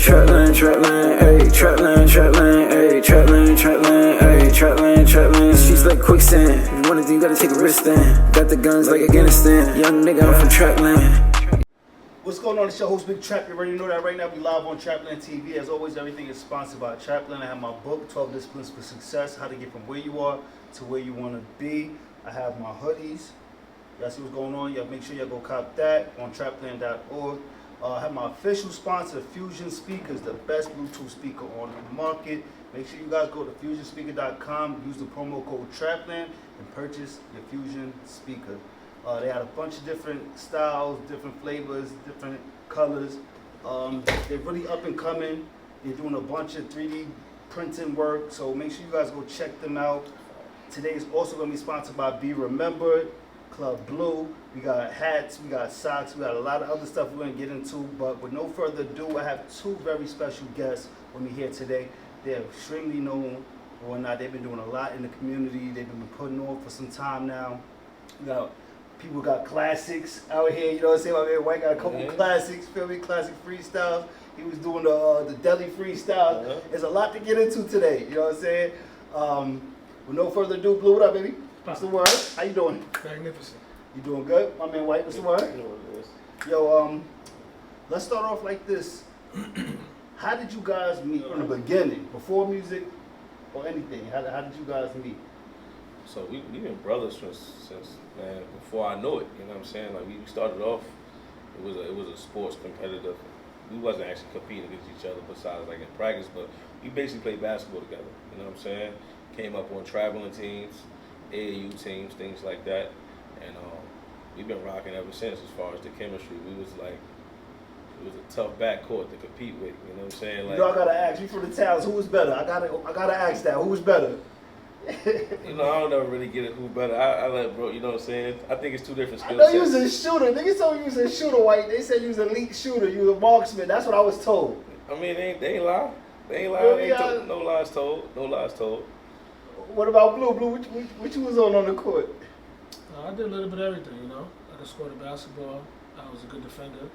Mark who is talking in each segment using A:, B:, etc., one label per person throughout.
A: Trapland, ayy, Trapland, ayy, Trapland, ayy, Trapland. Streets like quicksand. If you wanna do, you gotta take a risk then. Got the guns like Afghanistan. Young nigga, I'm from Trapland.
B: What's going on? It's your host, Big Trap. You already know that right now. We live on TRAPLANDTV. As always, everything is sponsored by TRAPLAND. I have my book, 12 Disciplines for Success, how to get from where you are to where you want to be. I have my hoodies. Y'all see what's going on? Y'all make sure y'all go cop that on trapland.org. I have my official sponsor, Fusion Speakers, the best Bluetooth speaker on the market. Make sure you guys go to fusionspeaker.com, use the promo code TRAPLAND, and purchase your Fusion speaker. They had a bunch of different styles, different flavors, different colors. They're really up and coming. They're doing a bunch of 3D printing work, so make sure you guys go check them out. Today is also going to be sponsored by Be Remembered, Club Blue. We got hats, we got socks, we got a lot of other stuff we're going to get into. But with no further ado, I have two very special guests with me here today. They're extremely known or whatnot. They've been doing a lot in the community. They've been putting on for some time now. People got classics out here, you know what I'm saying? My man White got a couple classics, feel me? Classic freestyles. He was doing the deli freestyle. There's a lot to get into today, you know what I'm saying? With no further ado, Blue, what up, baby? What's the word? How you doing?
C: Magnificent.
B: You doing good? My man White, what's the word? Yo, let's start off like this. How did you guys meet from the beginning? Before music or anything? How did you guys meet?
D: So we've been brothers since man, before I knew it. You know what I'm saying? Like we started off, it was a sports competitive. We wasn't actually competing against each other besides like in practice, but we basically played basketball together. You know what I'm saying? Came up on traveling teams, AAU teams, things like that, and we've been rocking ever since. As far as the chemistry, it was a tough backcourt to compete with. You know what I'm saying? Like,
B: you know, I gotta ask you from the towns, who was better? I gotta ask that. Who was better?
D: You know, I don't ever really get it who better. I let bro, you know what I'm saying? I think it's two different skill
B: sets.
D: I
B: know you was a shooter. Niggas told me you was a shooter, White. They said you was an elite shooter. You was a marksman. That's what I was told.
D: I mean, they ain't lie. They ain't lie.
B: Really,
D: no lies told. No lies told.
B: What about Blue? Blue, what you was on the court?
C: I did a little bit of everything, you know. I could score the basketball. I was a good defender.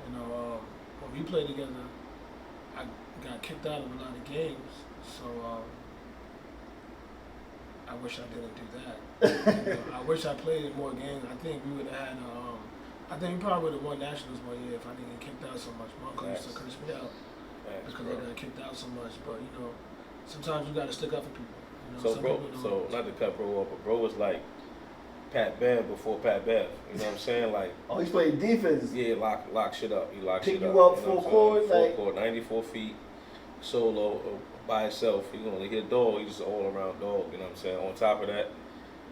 C: You know, when we played together, I got kicked out of a lot of games. So, I wish I didn't do that. You know, I wish I played in more games. I think we would have had, I think we probably would have won nationals one year if I didn't get kicked out so much. My coach used to curse me out because I got kicked out so much. But, you know, sometimes you got to stick up for people. You know,
D: so not to cut bro off, but bro was like Pat Bev before Pat Bev. You know what I'm saying? Like,
B: oh, he's playing defense.
D: Yeah, lock shit up. He locked
B: pick
D: shit up.
B: Pick you up
D: you
B: full court,
D: full court, 94 feet, solo. By himself, he gonna hit a dog. He's just an all-around dog. You know what I'm saying? On top of that,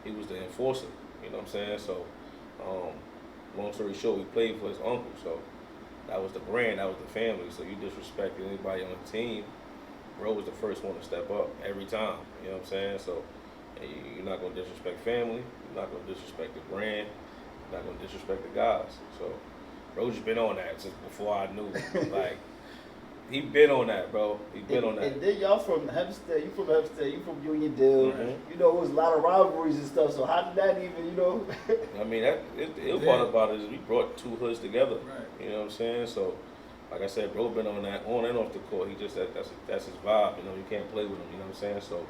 D: he was the enforcer. You know what I'm saying? So, long story short, we played for his uncle. So that was the brand. That was the family. So you disrespect anybody on the team, bro was the first one to step up every time. You know what I'm saying? So you're not gonna disrespect family. You're not gonna disrespect the brand. You're not gonna disrespect the guys. So bro just been on that since before I knew. Like. He been on that, bro. He been on that.
B: And then y'all from Hempstead. You from Hempstead. You from Uniondale. Mm-hmm. You know, it was a lot of rivalries and stuff. So how did that even, you know?
D: I mean, the part about it is we brought two hoods together. Right. You know what I'm saying? So, like I said, bro been on that on and off the court. He just that's his vibe. You know, you can't play with him. You know what I'm saying? So,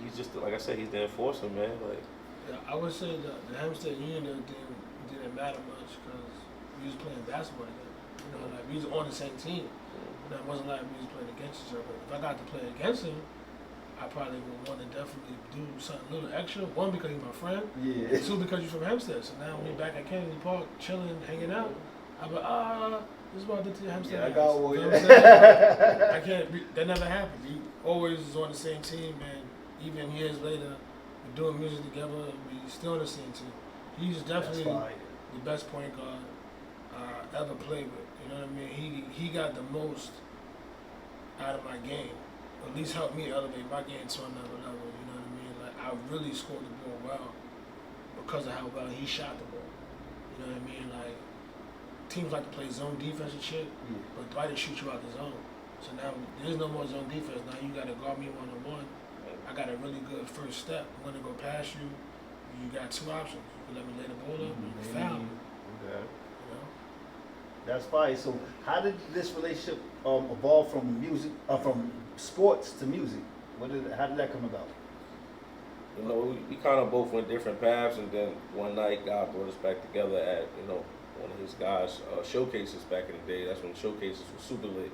D: he's just like I said, he's the enforcer, man. Like,
C: yeah, I would say the Hempstead Uniondale thing didn't matter much because we was playing basketball together. You know, like we was on the same team. And it wasn't like we was playing against each other. If I got to play against him, I probably would want to definitely do something a little extra. One, because he's my friend. Yeah. And two, because you're from Hempstead. So now when we're back at Kennedy Park, chilling, hanging out, I'm like, this is what I did to your Hempstead.
B: Yeah, I got one.
C: You know what I'm saying? I can't. That never happened. We always was on the same team, and even years later, we're doing music together, and we still on the same team. He's definitely the best point guard I ever played with. You know what I mean? He got the most out of my game. At least helped me elevate my game to another level. You know what I mean? Like I really scored the ball well because of how well he shot the ball. You know what I mean? Like teams like to play zone defense and shit, but Dwight will shoot you out the zone. So now there's no more zone defense. Now you got to guard me one-on-one. I got a really good first step. I'm gonna go past you. You got two options. You can let me lay the ball up, or you can foul me. Okay. You know?
B: That's fine. So how did this relationship evolve from music, from sports to music? How did that come about?
D: You know, we kind of both went different paths, and then one night God brought us back together at, you know, one of his guys' showcases back in the day. That's when showcases was super lit.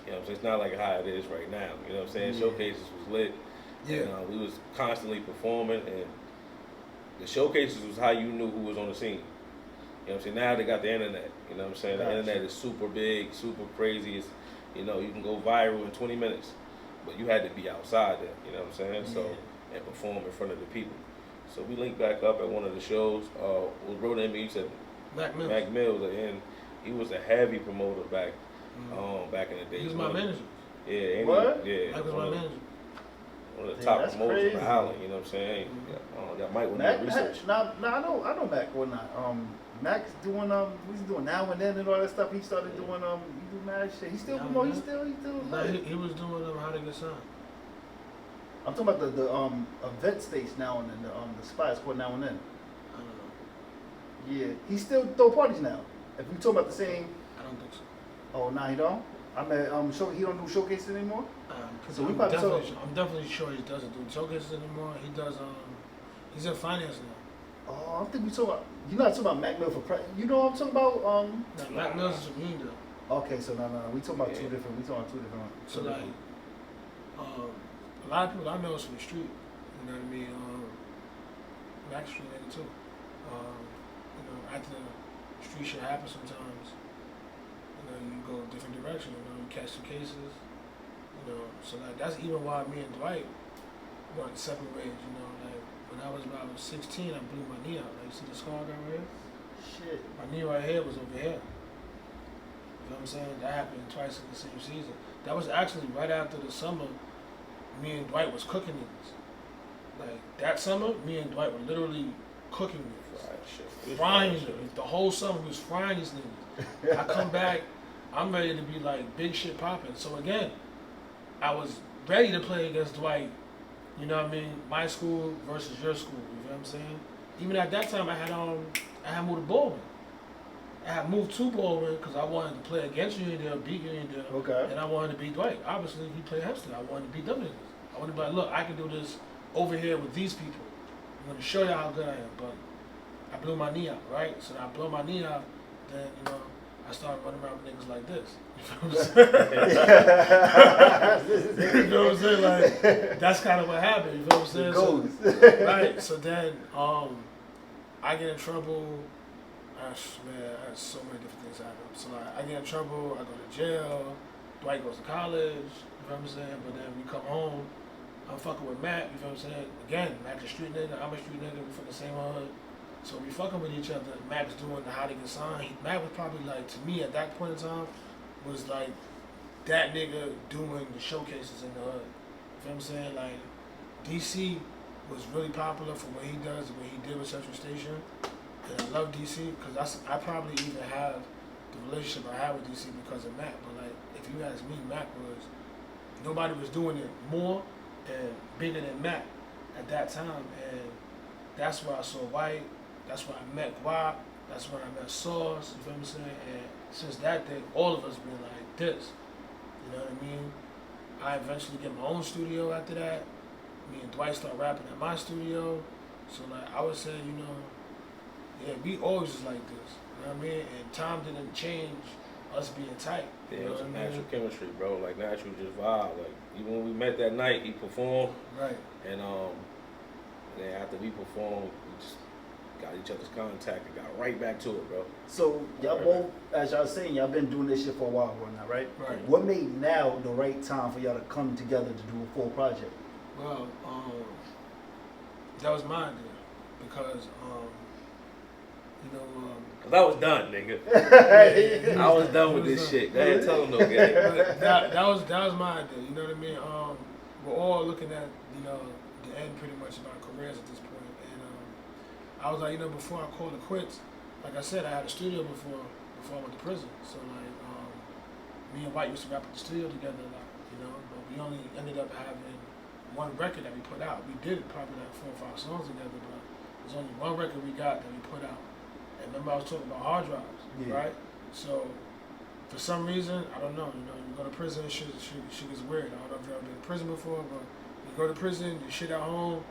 D: You know what I'm saying? It's not like how it is right now. You know what I'm saying?
B: Yeah.
D: Showcases was lit.
C: Yeah.
D: And, we was constantly performing, and the showcases was how you knew who was on the scene. You know what I'm saying? Now they got the internet. You know what I'm saying? The
B: Gotcha.
D: internet is super big, super crazy. It's, you know, you can go viral in 20 minutes, but you had to be outside there. You know what I'm saying? So, and perform in front of the people. So we linked back up at one of the shows. Wrote in me, he said, Mac Mills, and he was a heavy promoter back in the day.
C: He was my manager.
D: Yeah,
B: What?
C: That was my manager.
D: One of the top
B: that's
D: promoters
B: crazy.
D: on the island, you know what I'm saying? Got Mike with
B: Mac,
D: the research.
B: I know Mac or not. Mac's doing he's doing Now and Then and all that stuff. He started doing he do mad shit. He still
C: Now
B: promote.
C: and
B: He
C: Then?
B: still.
C: No, he was doing How to Get Signed.
B: I'm talking about the event stage Now and Then. The spot is called Now and Then.
C: I don't know.
B: Yeah, he still throw parties now. If we talking about the same.
C: I don't think so.
B: Oh, nah, he don't. I mean, he don't do showcases anymore. So we
C: I'm
B: probably
C: definitely sure he doesn't do showcases anymore. He does. He's in finance now.
B: Oh, I think we talking about. You're not talking about Mac Mill for you know what I'm talking about?
C: No, Mac Mills is from Union.
B: Okay, so no, we talking about two different. We talking about two different.
C: So like, a lot of people I know is from the street. You know what I mean? Mac Street nigga too. You know, after the street shit happens sometimes, you know, you go a different direction. You know, you catch some cases. You know, so like that's even why me and Dwight went separate ways. You know, like when I was about 16, I blew my knee out. Like, you see the scar I got right here?
B: Shit.
C: My knee right here was over here. You know what I'm saying? That happened twice in the same season. That was actually right after the summer me and Dwight was cooking niggas. Like, that summer, me and Dwight were literally cooking niggas. Frying them. The whole summer, we was frying these niggas. I come back, I'm ready to be like big shit popping. So again, I was ready to play against Dwight. You know what I mean? My school versus your school. You know what I'm saying? Even at that time, I had moved to Baldwin. I had moved to Baldwin because I wanted to play against Uniondale, beat Uniondale,
B: Okay.
C: and I wanted to beat Dwight. Obviously, he played Hempstead. I wanted to beat them niggas. I wanted to be like, look, I can do this over here with these people. I'm going to show you how good I am. But I blew my knee out, right? So I blow my knee out, then, you know, I started running around with niggas like this. You know what I'm saying? Like, that's kind of what happened. You know what I'm saying? So, right. So then, I get in trouble. So many different things happen. So like, I get in trouble. I go to jail. Dwight goes to college. You know what I'm saying? But then we come home. I'm fucking with Matt. You know what I'm saying? Again, Matt's a street nigga. I'm a street nigga. We from the same hood. So we fucking with each other. Matt's doing the How to Get Signed. Matt was probably like, to me at that point in time, was like that nigga doing the showcases in the hood. You know what I'm saying? Like, DC was really popular for what he does and what he did with Central Station. And I love DC because I probably even have the relationship I have with DC because of Matt. But like, if you ask me, Matt was, nobody was doing it more and bigger than Matt at that time. And that's where I saw White. That's where I met Guap. That's when I met Sauce. You feel what I'm saying? And since that day, all of us been like this. You know what I mean? I eventually get my own studio after that. Me and Dwight start rapping at my studio. So like, I would say, you know, yeah, we always was like this. You know what I mean? And time didn't change us being tight.
D: Yeah,
C: You know
D: it was
C: what
D: a
C: I mean?
D: natural chemistry, bro. Like, natural just vibe. Like, even when we met that night, he performed.
C: Right.
D: And then after we performed, we just got each other's contact and got right back to it, bro.
B: So y'all both, as y'all saying, y'all been doing this shit for a while now, right?
C: Right.
B: What made now the right time for y'all to come together to do a full project?
C: Well, that was my idea because, you know,
D: Cause I was done, nigga.
C: yeah,
D: I was done with this shit. Go ahead, tell them no game.
C: but that was my idea. You know what I mean? We're all looking at, you know, the end pretty much of our careers at this point. And I was like, you know, before I called it quits, like I said, I had a studio before I went to prison. So like, me and White used to rap at the studio together a lot, you know. But we only ended up having one record that we put out. We did probably like 4 or 5 songs together, but there's only one record we got that we put out. And remember I was talking about hard drives,
B: Yeah.
C: right? So for some reason, I don't know, you know, you go to prison, shit gets weird. I don't know if you've ever been to prison before, but you go to prison, you shit at home,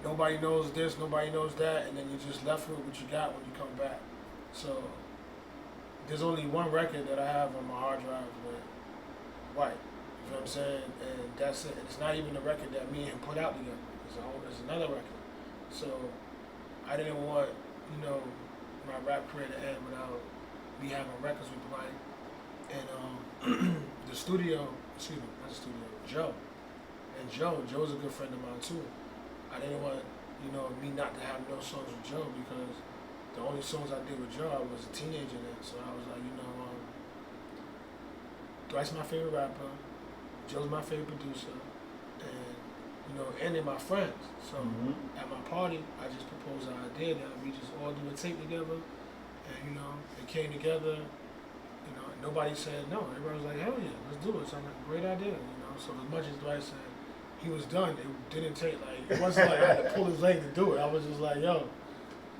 C: nobody knows this, nobody knows that, and then you're just left with what you got when you come back. So there's only one record that I have on my hard drive with White. You know what I'm saying? And that's it. It's not even the record that me and him put out together. It's another record. So I didn't want, you know, my rap career to end without me having records with White. And the studio, excuse me, not the studio, Joe. And Joe's a good friend of mine too. I didn't want, you know, me not to have no songs with Joe because the only songs I did with Joe, I was a teenager then. So I was like, you know, Dwight's my favorite rapper, Joe's my favorite producer, and, you know, and they're my friends. So at my party, I just proposed an idea that we just all do a tape together, and, you know, it came together, you know, and nobody said no. Everybody was like, hell yeah, let's do it. So I'm like, great idea, you know. So as much as Dwight said he was done, it didn't take, like, it wasn't like I had to pull his leg to do it. I was just like, yo,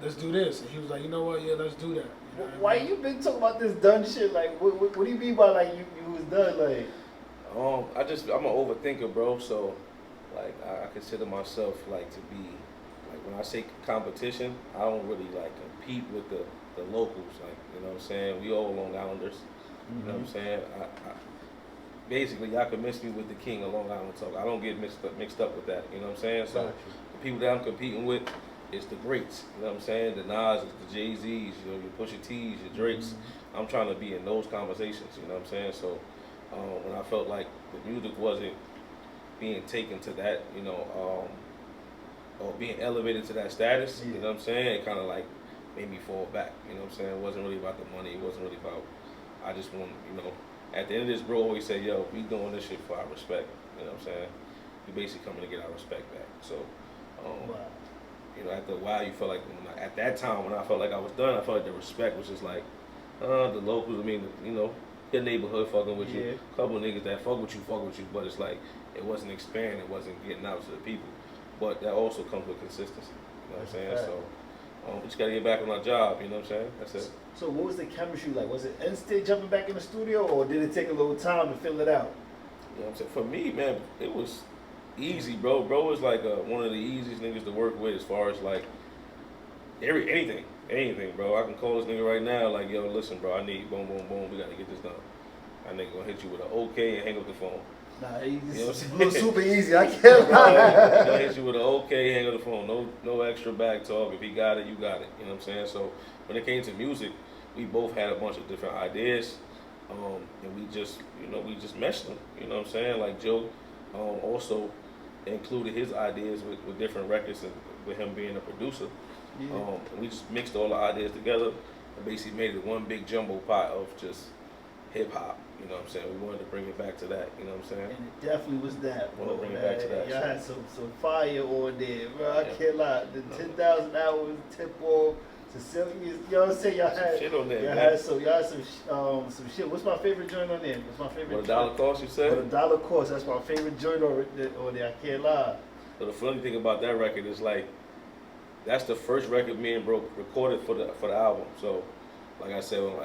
C: let's do this. And he was like, you know what, yeah, let's do that. You know
B: Why you been talking about this done shit? Like, what do you mean by, like, you was done? Like,
D: I'm an overthinker, bro. So, like, I consider myself like to be, like, when I say competition, I don't really like compete with the locals. Like, you know what I'm saying? We all Long Islanders. You know what I'm saying? Basically, y'all can mix me with the king of Long Island talk. I don't get mixed up with that. You know what I'm saying? So, the people that I'm competing with, it's the greats. You know what I'm saying? The Nas, the Jay-Z's, you know, your Pusha T's, your Drakes. I'm trying to be in those conversations. You know what I'm saying? So, when I felt like the music wasn't being taken to that, you know, or being elevated to that status, you know what I'm saying? It kind of like made me fall back. You know what I'm saying? It wasn't really about the money. It wasn't really about. I just want, you know. At the end of this, bro always say, yo, we doing this shit for our respect. You know what I'm saying? We basically coming to get our respect back. So, you know, after a while, you felt like, at that time, when I felt like I was done, I felt like the respect was just like, the locals, I mean, you know, your neighborhood fucking with you. A couple of niggas that fuck with you, but it's like, it wasn't expanding, it wasn't getting out to the people. But that also comes with consistency. You know what I'm saying? So, we just gotta get back on our job, you know what I'm saying? That's it.
B: So what was the chemistry like? Was it instant jumping back in the studio, or did it take a little time to fill it out?
D: You know what I'm saying? For me, man, it was easy, bro. Bro was like one of the easiest niggas to work with as far as like anything, bro. I can call this nigga right now, like, yo, listen, bro, I need boom, boom, boom. We gotta get this done. That nigga gonna hit you with an okay and hang up the phone.
B: Nah,
D: You know what I'm
B: it's
D: saying?
B: super easy. I can't lie.
D: He gonna hit you with an okay, hang up the phone. No extra back talk. If he got it, you got it. You know what I'm saying? So when it came to music, we both had a bunch of different ideas, and we just meshed them. You know what I'm saying? Like Joe also included his ideas with different records, and with him being a producer. And we just mixed all the ideas together and basically made it one big jumbo pot of just hip hop. You know what I'm saying? We wanted to bring it back to that. You know what I'm saying?
B: And it definitely was that, bro.
D: Wanna bring it back to that.
B: Y'all had some fire on there, bro. I can't lie. The 10,000 hours, Tempo, Sicilian. You know what I'm saying? Y'all had
D: shit on there,
B: y'all
D: man.
B: had some shit. What's my favorite joint on there? What's my favorite?
D: What $1 cost, you said?
B: What $1 cost? That's my favorite joint on there. I can't lie.
D: So the funny thing about that record is like, that's the first record me and bro recorded for the album. So, like I said, when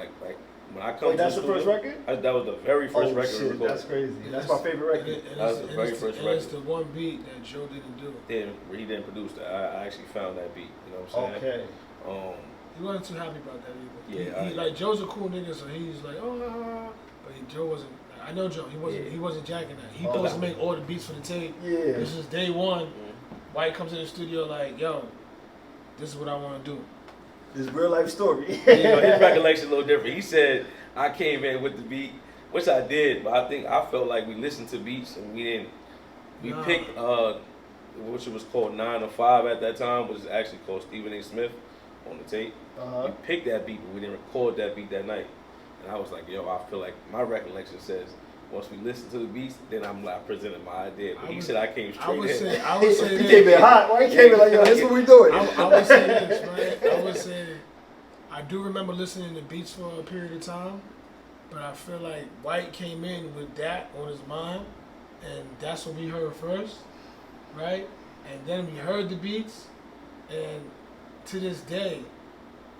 D: I come
B: Wait,
D: to
B: that's
D: the
B: the first
D: studio,
B: record?
D: that was the very first record we
B: Shit,
D: recorded.
B: that's crazy. That's my favorite record.
D: That was the very first
C: and it's the
D: record.
C: one beat that Joe didn't do.
D: He didn't produce that. I actually found that beat. You know what I'm saying?
B: Okay.
C: He wasn't too happy about that either.
D: Yeah,
C: he like Joe's a cool nigga, so he's like, but Joe wasn't. I know Joe. He wasn't jacking that. He supposed to make all the beats for the tape.
B: Yeah.
C: This is day one. White comes in the studio like, yo, this is what I want to do.
B: This real life story.
D: You know, his recollection a little different. He said, I came in with the beat, which I did, but I felt like we listened to beats and we picked which was called 9 or 5 at that time, which is actually called Stephen A. Smith on the tape. We picked that beat, but we didn't record that beat that night. And I was like, yo, I feel like my recollection says once we listen to the beats, then I'm like presenting my idea. But he said I came straight in.
C: I would say
B: he came in hot. Why he came in like, yo, this is what we doing?
C: I would say this, right? I would say I do remember listening to beats for a period of time, but I feel like White came in with that on his mind, and that's what we heard first, right? And then we heard the beats, and to this day,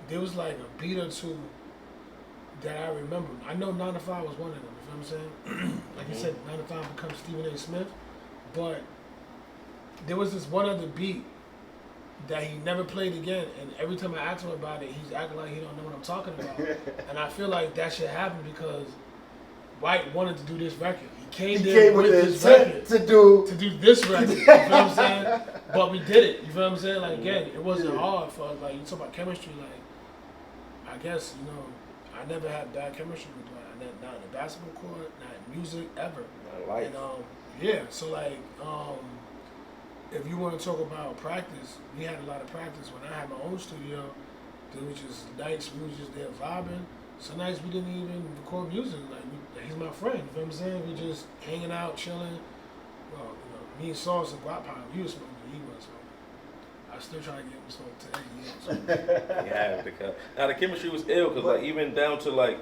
C: there was like a beat or two that I remember. I know 9 to 5 was one of them. You know what I'm saying? Like you said, 9 to 5 becomes Stephen A. Smith, but there was this one other beat that he never played again, and every time I ask him about it, he's acting like he don't know what I'm talking about. And I feel like that should happen because White wanted to do this record. He came with this record
B: to do
C: this record. You know what I'm saying? But we did it. You know what I'm saying? Like again, it wasn't hard for us. Like you talk about chemistry. Like I guess I never had bad chemistry with Dwight. Not in the basketball court, not in music ever.
D: Not life.
C: And yeah. So like if you want to talk about practice, we had a lot of practice. When I had my own studio, there was just nights we was just there vibing. Some nights we didn't even record music. Like he's my friend. You know what I'm saying? We just hanging out, chilling. Well, me and Sauce and Guap Pie, he was smoking, he wasn't smoking. I still trying to get him to smoke today. He ain't smoking.
D: Yeah, because now the chemistry was ill because like even down to like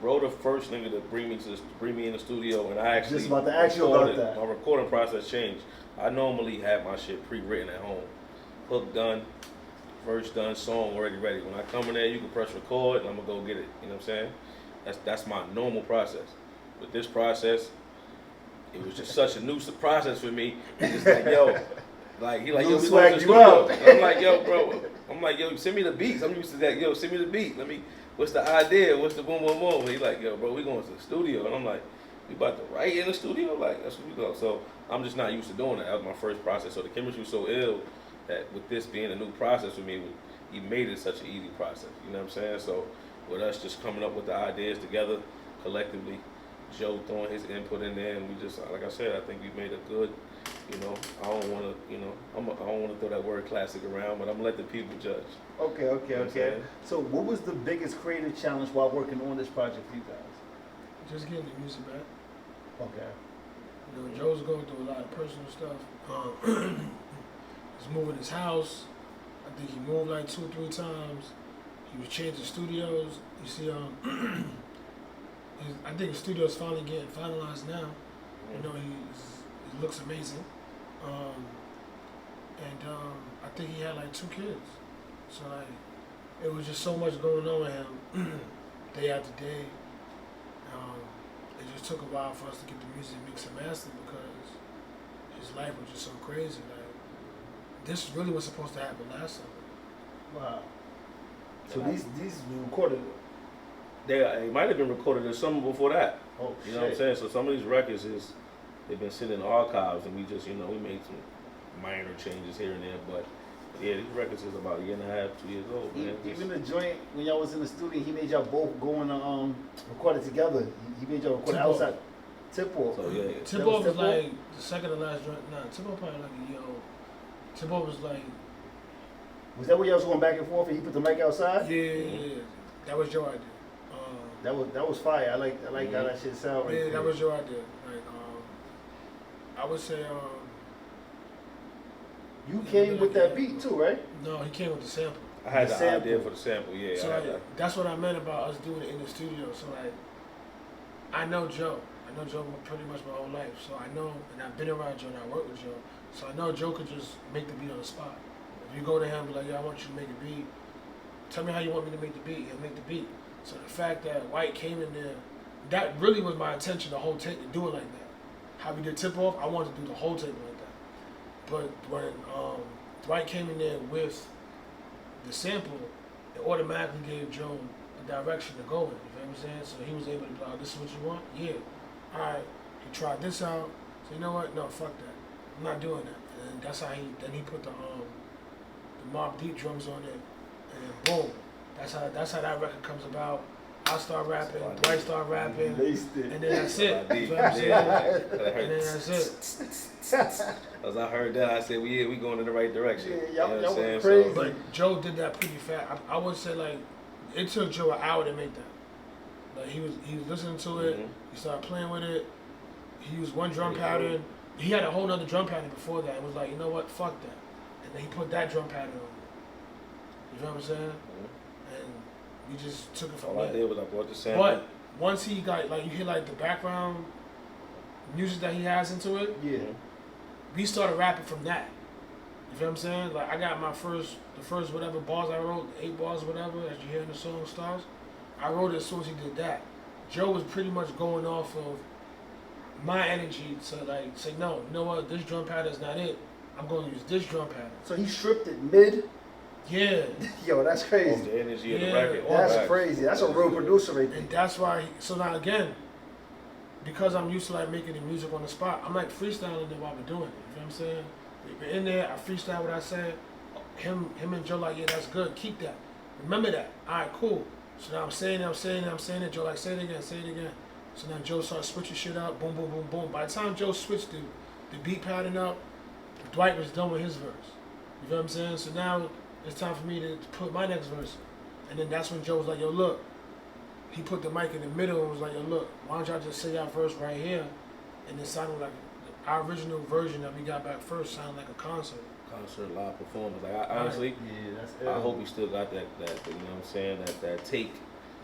D: bro, the first nigga to bring me in the studio, and I actually
B: just about to ask you about that.
D: My recording process changed. I normally have my shit pre-written at home, hook done, verse done, song already ready. When I come in there, you can press record, and I'm gonna go get it. You know what I'm saying? That's my normal process. With this process, it was just such a new process for me. It's like yo, like he like yo, we going to the studio. I'm like yo, bro. I'm like yo, send me the beats. I'm used to that. Yo, send me the beat. What's the idea? What's the boom, boom, boom? And he like, yo, bro, we going to the studio. And I'm like, we about to write in the studio? Like, that's what we go. So I'm just not used to doing that. That was my first process. So the chemistry was so ill that with this being a new process for me, he made it such an easy process. You know what I'm saying? So with us just coming up with the ideas together collectively, Joe throwing his input in there, and we just, like I said, I think we made a good, I don't want to, I don't want to throw that word classic around, but I'm going to let the people judge.
B: Okay. So what was the biggest creative challenge while working on this project for you guys?
C: Just getting the music back.
B: Okay.
C: Joe's going through a lot of personal stuff. He's moving his house. I think he moved like 2 or 3 times. He was changing studios. You see, I think the studio's finally getting finalized now. He looks amazing. I think he had like 2 kids. So like, it was just so much going on with him, day after day. It just took a while for us to get the music mixed and mastered because his life was just so crazy. Like, this really was supposed to happen last summer.
B: Wow. So these were recorded.
D: They might have been recorded the summer before that.
B: Oh,
D: you know what I'm saying? So some of these records they've been sitting in the archives, and we just we made some minor changes here and there, but. Yeah, these records is about 1.5 years, 2 years old, man.
B: Even the joint, when y'all was in the studio, he made y'all both go and record it together. He made y'all record outside. Tip-off.
D: So, yeah.
C: Tip-off was like the second to last joint. Nah, Tip-off probably like a year old. Tip-off was like...
B: Was that where y'all was going back and forth and he put the mic outside?
C: Yeah. That was your idea.
B: That was fire. I like how that shit sound right there.
C: That was your idea. Like, I would say...
B: You came with that beat too, right?
C: No, he came with the sample.
D: I had the idea for the sample, yeah.
C: So that's what I meant about us doing it in the studio. So like, I know Joe pretty much my whole life. So I know, and I've been around Joe and I work with Joe. So I know Joe could just make the beat on the spot. If you go to him and be like, yeah, I want you to make a beat. Tell me how you want me to make the beat. He'll make the beat. So the fact that White came in there, that really was my intention, the whole tape, to do it like that. How we did Tip-Off, I wanted to do the whole tape like that. But when Dwight came in there with the sample, it automatically gave Joe a direction to go in. You know what I'm saying? So he was able to be like, this is what you want? Yeah. All right. He tried this out. So you know what? No, fuck that. I'm not doing that. And that's how he put the Mobb Deep drums on it. And boom. That's how that record comes about. I start rapping, Dwight start rapping, and then that's it. You know what I'm saying? And then that's it.
D: As I heard that, I said, we going in the right direction.
B: Yeah,
D: you know what I'm saying?
B: crazy.
C: But Joe did that pretty fast. I would say like, it took Joe an hour to make that. Like he was listening to it, he started playing with it, he used one drum pattern. He had a whole other drum pattern before that and was like, you know what, fuck that. And then he put that drum pattern on. You know what I'm saying? And we just took it from there.
D: All I did was I brought the sample.
C: But once he got, like, you hear like the background music that he has into it, we started rapping from that. You feel what I'm saying? Like, I got the first whatever bars I wrote, 8 bars, whatever, as you hear in the song Stars. I wrote it as soon as he did that. Joe was pretty much going off of my energy to like say, no, you know what, this drum pattern's not it. I'm going to use this drum pattern.
B: So he stripped it mid?
C: Yeah.
B: Yo, that's crazy.
D: The energy of the
C: Yeah,
D: record.
B: That's crazy. That's a real producer right there.
C: And that's why, so now again, because I'm used to like making the music on the spot, I'm like freestyling it while we're doing it. You know what I'm saying? We're in there, I freestyle what I said. Him and Joe like, yeah, that's good. Keep that. Remember that. All right, cool. So now I'm saying it. Joe like, say it again. So now Joe starts switching shit up. Boom, boom, boom, boom. By the time Joe switched the beat pattern up, Dwight was done with his verse. You know what I'm saying? So now it's time for me to put my next verse in. And then that's when Joe was like, yo, look. He put the mic in the middle and was like, yo, look, why don't y'all just say y'all verse right here? And it sounded like our original version that we got back first sounded like a concert.
D: Concert, live performance. Like, I honestly, I hope he still got that, you know what I'm saying, that take.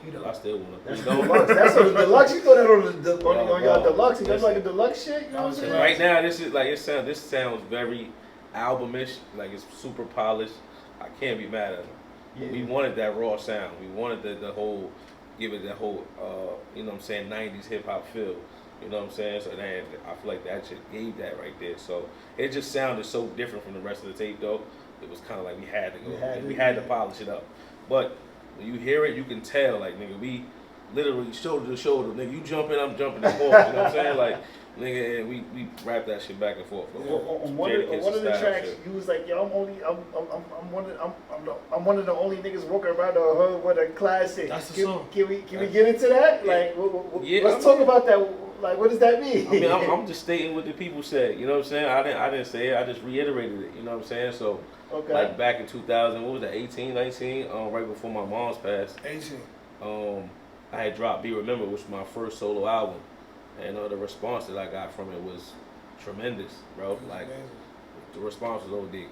C: You know,
D: I still want to.
B: That's deluxe. That's on the deluxe. You throw that on your deluxe. You got like a deluxe shit. You know what I'm saying?
D: Right now, this is like this sounds very albumish. Like it's super polished. I can't be mad at him.
B: Yeah.
D: We wanted that raw sound. We wanted the whole, give it that whole, you know what I'm saying, 90s hip hop feel. You know what I'm saying? So then I feel like that shit gave that right there. So it just sounded so different from the rest of the tape, though. It was kind of like we had to go. We had to polish it up. But when you hear it, you can tell, like, nigga, we literally shoulder to shoulder. Nigga, you jumping, I'm jumping and forth. You know what I'm saying? Like, nigga, and we rap that shit back and forth.
B: On one of the tracks, you was like, yo, I'm one of the only niggas walking around the hood with a classic.
C: That's the song.
B: Can we get into that? Like, let's talk about that. Like, what does that mean?
D: I mean, I'm just stating what the people said. You know what I'm saying? I didn't say it. I just reiterated it. You know what I'm saying? So, like back in 2000, what was that? 18, 19, right before my mom's passed.
C: 18.
D: I had dropped Be Remembered, which was my first solo album, and the response that I got from it was tremendous, bro. Like, the response was OD.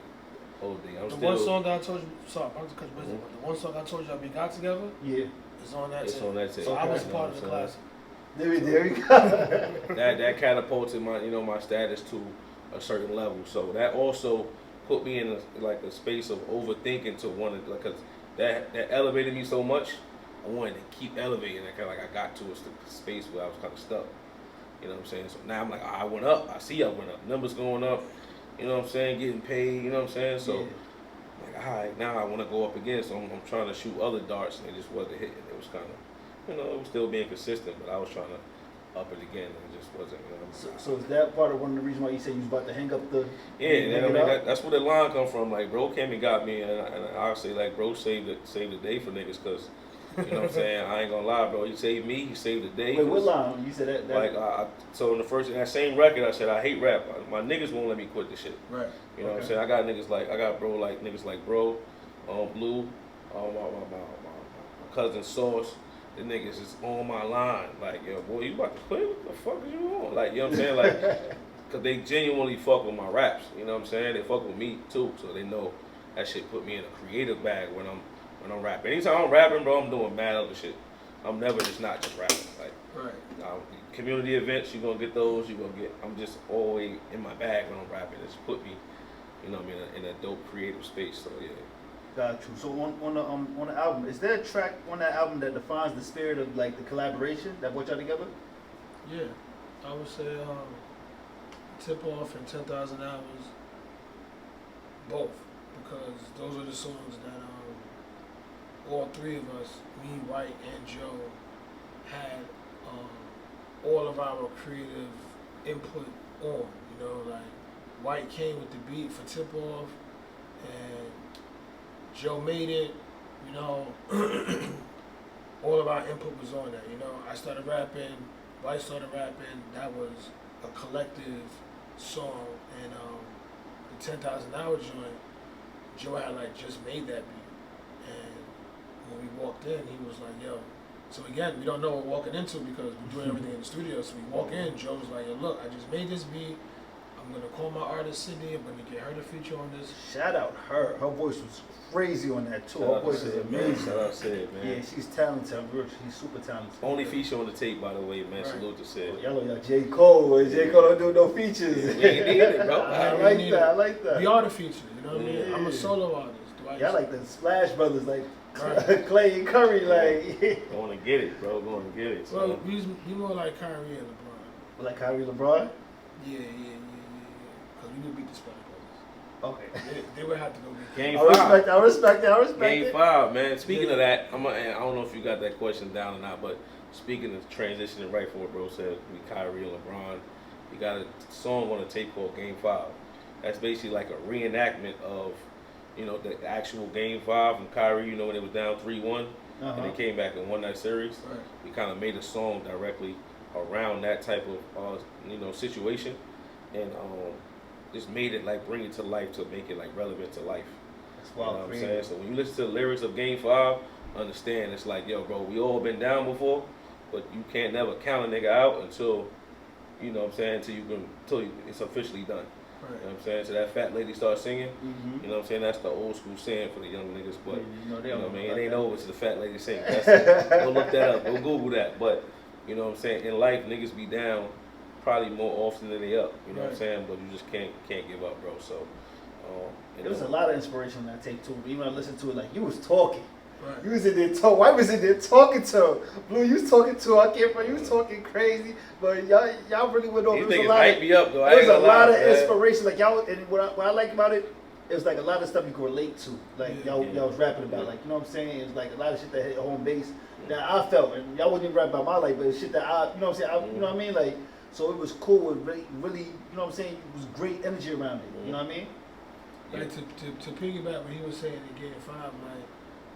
C: One song that I told you, sorry, I'm to cut you, the one song I told you that we got together, is on that tape.
D: It's on that tape.
C: So I was part of the classic.
B: There we go.
D: that catapulted my status to a certain level. So that also put me in a space of overthinking to want to, like, cause that elevated me so much. I wanted to keep elevating. I kind of like I got to a space where I was kind of stuck. You know what I'm saying? So now I'm like, I went up. I see I went up. Numbers going up. You know what I'm saying? Getting paid. You know what I'm saying? So like, all right, now I want to go up again. So I'm trying to shoot other darts, and it just wasn't hitting. It was kind of, it was still being consistent, but I was trying to up it again, and it just wasn't.
B: So is that part of one of the reasons why you said you was about to hang up the?
D: Yeah, that's where the line come from. Like, bro came and got me, and I say, like, bro saved the day for niggas, cause you know what I'm saying. I ain't gonna lie, bro. He saved me. He saved the day.
B: Wait, what line? You said that.
D: Like, so in that same record, I said I hate rap. My niggas won't let me quit this shit.
C: Right.
D: You know what I'm saying? I got niggas like niggas like bro, Blue, my cousin Sauce. The niggas is on my line. Like, yo, boy, you about to quit? What the fuck is you on? Like, you know what I'm saying? Like, cause they genuinely fuck with my raps. You know what I'm saying? They fuck with me too, so they know that shit put me in a creative bag when I'm rapping. Anytime I'm rapping, bro, I'm doing mad other shit. I'm never just rapping. Like, community events, you gonna get those. I'm just always in my bag when I'm rapping. It's put me, in a dope creative space. So yeah.
B: Got you. So on the album, is there a track on that album that defines the spirit of like the collaboration that brought y'all together?
C: Yeah, I would say Tip Off and 10,000 Hours, both, because those are the songs that all three of us, me, White, and Joe, had all of our creative input on. You know, like White came with the beat for Tip Off, and Joe made it. You know, all of our input was on that. You know, I started rapping, White started rapping. That was a collective song, and the 10,000 Hour joint, Joe had like just made that beat, and when we walked in, he was like, yo. So again, we don't know what we're walking into because we're doing everything in the studio. So we walk in, Joe was like, yo, look, I just made this beat. I'm gonna call my artist Sydney. I'm gonna get her to feature on this.
B: Shout out her. Her voice was crazy on that too. Her voice is amazing.
D: Shout out Sid, man.
B: Yeah, she's talented. She's super talented.
D: Only feature on the tape, by the way, man. Right. Salute to Sid.
B: Y'all J. Cole. J. Cole don't do no features.
D: Yeah, we ain't need it, bro.
B: I like that.
C: We are the feature. You know what I mean? I'm a solo artist.
B: Y'all like the Splash Brothers, like
C: Right.
B: Clay and Curry, like.
D: Going to get it, bro. Going to get it. So.
C: Well, he's more like Kyrie and LeBron.
B: Like Kyrie, LeBron.
C: Yeah. Because we would beat the Spurs.
B: Okay.
C: They would have to go get
D: Game
B: I
D: 5.
B: respect it.
D: Game 5, man. Speaking of that, I don't know if you got that question down or not, but speaking of transitioning right for what bro said, we Kyrie and LeBron, we got a song on the tape called Game 5. That's basically like a reenactment of, you know, the actual Game 5 from Kyrie, you know, when it was down 3-1, and they came back and won that series.
C: Right.
D: We kind of made a song directly around that type of, you know, situation, and just made it like bring it to life to make it like relevant to life.
B: That's
D: wild. You know what I'm saying? So when you listen to the lyrics of Game 5, understand it's like, yo, bro, we all been down before, but you can't never count a nigga out until, you know what I'm saying, until it's officially done.
C: Right.
D: You know what I'm saying? So that fat lady starts singing. You know what I'm saying? That's the old school saying for the young niggas. But you know what I mean? It ain't over to the fat lady singing. Go look that up. Go Google that. But you know what I'm saying? In life, niggas be down probably more often than they up. You know what I'm saying? But you just can't give up, bro. So
B: there was a lot of inspiration in that tape too. Even when I listened to it, like you was talking.
C: Right.
B: You was in there talking. White was in there talking to him. Blue, you was talking to him. I can't remember. You was talking crazy. But y'all really went over.
D: These niggas hype me up, though.
B: There was a lot of inspiration. Like y'all, and what I like about it, it was like a lot of stuff you could relate to. Like y'all was rapping about. Like, you know what I'm saying? It was like a lot of shit that hit home base that I felt. And y'all wasn't even rapping about my life, but it's shit that I, you know what I'm saying? You know what I mean? Like, so it was cool. It really, you know what I'm saying? It was great energy around it. You know what I mean?
C: Like to piggyback what he was saying in Game 5, like,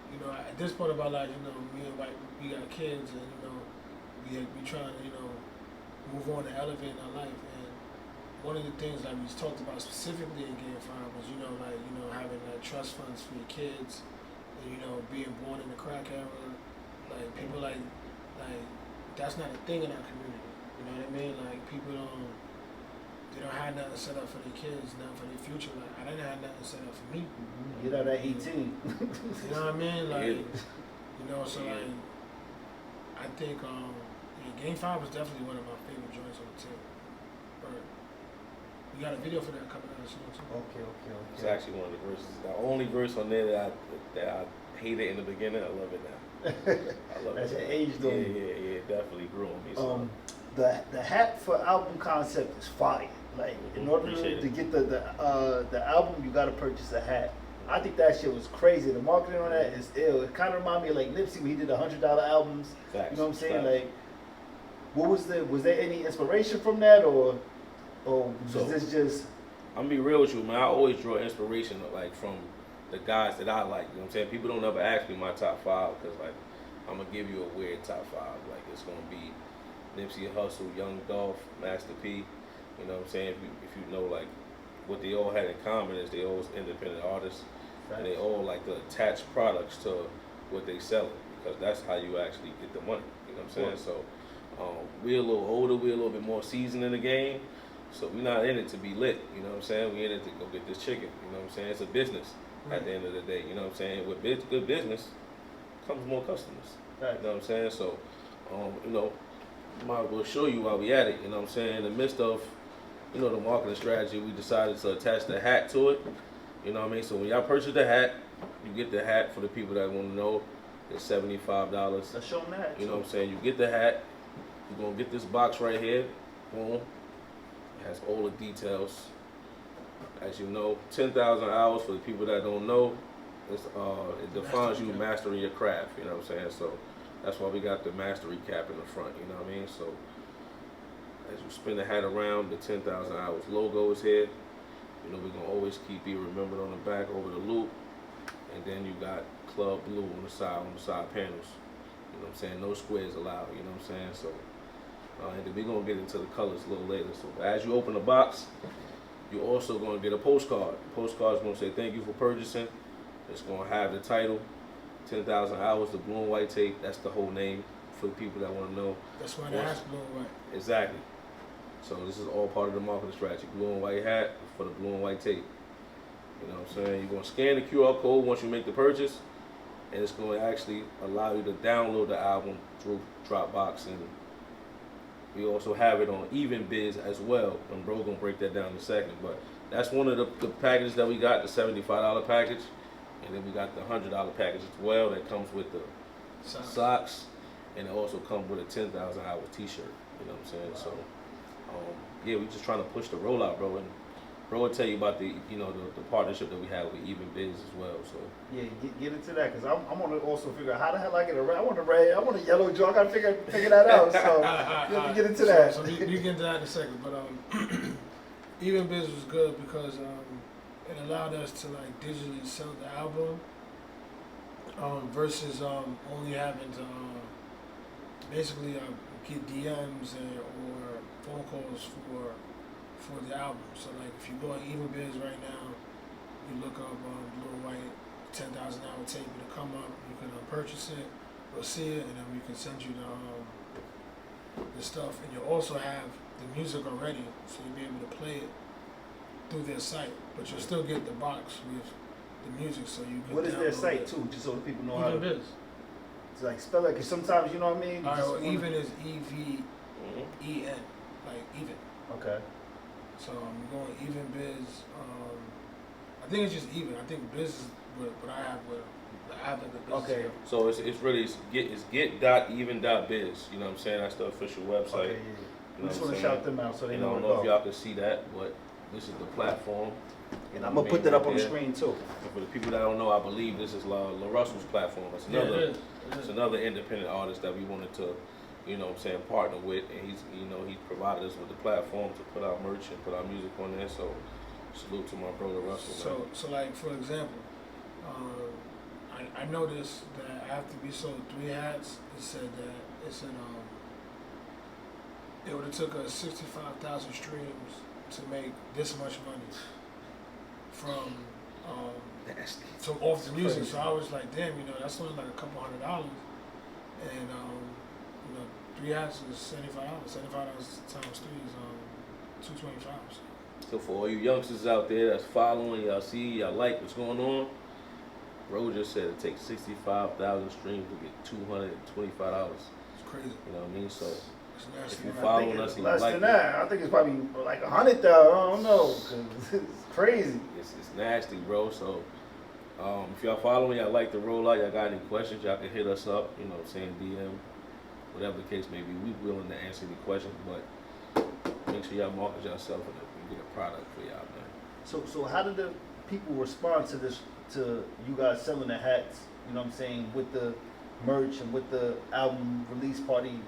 C: you know, at this point of our life, you know, me and White, we got kids, and you know, we trying to, you know, move on and elevate in our life. And one of the things like we talked about specifically in Game 5 was, you know, like, you know, having like trust funds for your kids, and, you know, being born in the crack era, like people like that's not a thing in our community. You know what I mean? Like people they don't have nothing set up for their kids, nothing for their future. Like I didn't have nothing set up for me.
B: Get out at 18.
C: You know what I mean? Like, you know, so like, I think Game 5 was definitely one of my favorite joints on the tape. But we got a video for that coming out soon too.
B: Okay.
D: It's actually one of the verses. The only verse on there that I hated in the beginning. I love it now. I love
B: That's
D: it.
B: your age though.
D: Yeah, it definitely grew on me. So.
B: The hat for album concept is fire. Like in order to get the album, you gotta purchase a hat. I think that shit was crazy. The marketing on that is ill. It kind of reminded me of like Nipsey when he did $100 albums.
D: Facts.
B: You know what I'm saying?
D: Facts.
B: Like, was there any inspiration from that, or was this just?
D: I'm gonna be real with you, man. I always draw inspiration like from the guys that I like. You know what I'm saying? People don't ever ask me my top 5 because like I'm gonna give you a weird top 5. Like it's gonna be Nipsey Hussle, Young Dolph, Master P. You know what I'm saying? If you know like what they all had in common is they all was independent artists. And they all like to attach products to what they selling because that's how you actually get the money. You know what I'm saying? So we're a little older, we're a little bit more seasoned in the game. So we're not in it to be lit. You know what I'm saying? We're in it to go get this chicken. You know what I'm saying? It's a business at the end of the day. You know what I'm saying? With good business comes more customers. You know what I'm saying? So, you know, might as well show you while we at it. You know what I'm saying? In the midst of, you know, the marketing strategy, we decided to attach the hat to it. You know what I mean? So when y'all purchase the hat, you get the hat for the people that want to know. It's $75.
B: Let's show them that.
D: You know what I'm saying? You get the hat. You're going to get this box right here. Boom. It has all the details. As you know, 10,000 hours for the people that don't know. It defines you mastering your craft. You know what I'm saying? So that's why we got the mastery cap in the front. You know what I mean? So as you spin the hat around, the 10,000 hours logo is here. You know, we're going to always keep you remembered on the back over the loop. And then you got Club Blue on the side panels. You know what I'm saying? No squares allowed, you know what I'm saying? So, and then we're going to get into the colors a little later. So as you open the box, you're also going to get a postcard. The postcard's going to say, thank you for purchasing. It's going to have the title, 10,000 Hours, the Blvu Whyte tape. That's the whole name for the people that want to know.
C: That's why they asked Blvu Whyte.
D: Exactly. So this is all part of the marketing strategy. Blvu Whyte hat for the Blvu Whyte tape. You know what I'm saying? You're going to scan the QR code once you make the purchase, and it's going to actually allow you to download the album through Dropbox. And we also have it on Even Biz as well, and bro going to break that down in a second. But that's one of the packages that we got, the $75 package. And then we got the $100 package as well that comes with the socks, and it also comes with a 10,000 hour T-shirt. You know what I'm saying? So, yeah, we just trying to push the rollout, bro. And bro will tell you about the the partnership that we have with Even Biz as well. So
B: yeah, get into that because I'm gonna also figure out how the hell I get a red. I want a red. I want a yellow jaw. I gotta figure that out. So you have to get into that.
C: So we get into that in a second. But Even Biz was good because it allowed us to like digitally sell the album versus only having to basically get DMs or phone calls for the album. So like if you go on Even Biz right now, you look up Blvu Whyte 10,000 hour tape, it'll come up, you can purchase it, we'll see it, and then we can send you the stuff. And you'll also have the music already, so you'll be able to play it through their site, but you'll still get the box with the music, so you can
B: What is their
C: download
B: site
C: it.
B: too, just so the people know how
C: Even
B: to
C: Biz.
B: it's like spell it, because sometimes, you know what I mean?
C: Alright,
B: Just
C: well,
B: wanna-
C: Even is E-V-E-N, like even.
B: Okay.
C: So I'm going Even Biz. I think it's just Even. I think Biz is what I have with the business.
B: Okay.
D: so it's really get.even.biz. You know what I'm saying? That's the official website.
B: Okay, yeah.
D: You
B: We
D: know
B: just
D: what
B: want
D: I'm
B: to
D: saying?
B: shout them out so they
D: And
B: know
D: I
B: where
D: don't
B: to
D: know if
B: go.
D: y'all can see that, but this is the platform.
B: And I'm gonna put that up on the screen too.
D: And for the people that don't know, I believe this is La Russell's platform. It's
C: Yeah,
D: another,
C: it is.
D: it's another independent artist that we wanted to, you know what I'm saying, partner with, and he's provided us with the platform to put our merch and put our music on there. So salute to my brother Russell. Man.
C: So like for example, I noticed that after we sold 3 hats, it said it would have took us 65,000 streams to make this much money from
D: Nasty.
C: off the music.
B: Crazy.
C: So I was like, damn, that's only like a couple $100, and 3 hats is $75. $75 times 3 is $225.
D: So for all you youngsters out there that's following, y'all see, y'all like what's going on. Bro just said it takes 65,000 streams to get $225.
C: It's crazy.
D: You know what I mean? So
C: It's nasty.
D: if you
B: I think
D: following us
B: it's
D: and you
B: less
D: like
B: than
D: it,
B: that. I think it's probably like 100,000. I don't know. 'Cause it's crazy.
D: it's nasty, bro. So if y'all following, y'all like the rollout, y'all got any questions, y'all can hit us up. You know what I'm saying? DM, whatever the case may be. We willing to answer any questions, but make sure y'all market yourself and get a product for y'all, man.
B: So how did the people respond to this? To you guys selling the hats? You know what I'm saying, with the merch and with the album release party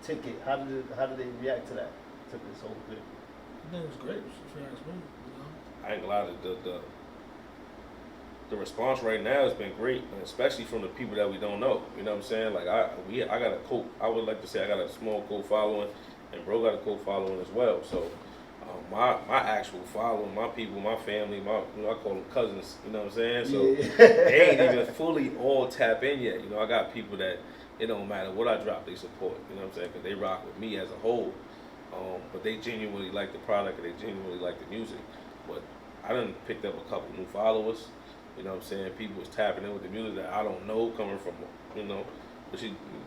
B: ticket. How did they react to that? To this whole thing?
C: I think it was great, if you ask me.
D: I ain't gonna lie, the response right now has been great, and especially from the people that we don't know. You know what I'm saying? Like I got I would like to say I got a small cult following, and bro got a cult following as well. So my actual following, my people, my family, I call them cousins. You know what I'm saying? So they ain't even fully all tap in yet. You know, I got people that it don't matter what I drop, they support. You know what I'm saying? Because they rock with me as a whole. But they genuinely like the product and they genuinely like the music. But I done picked up a couple new followers. You know what I'm saying? People was tapping in with the music that I don't know, coming from,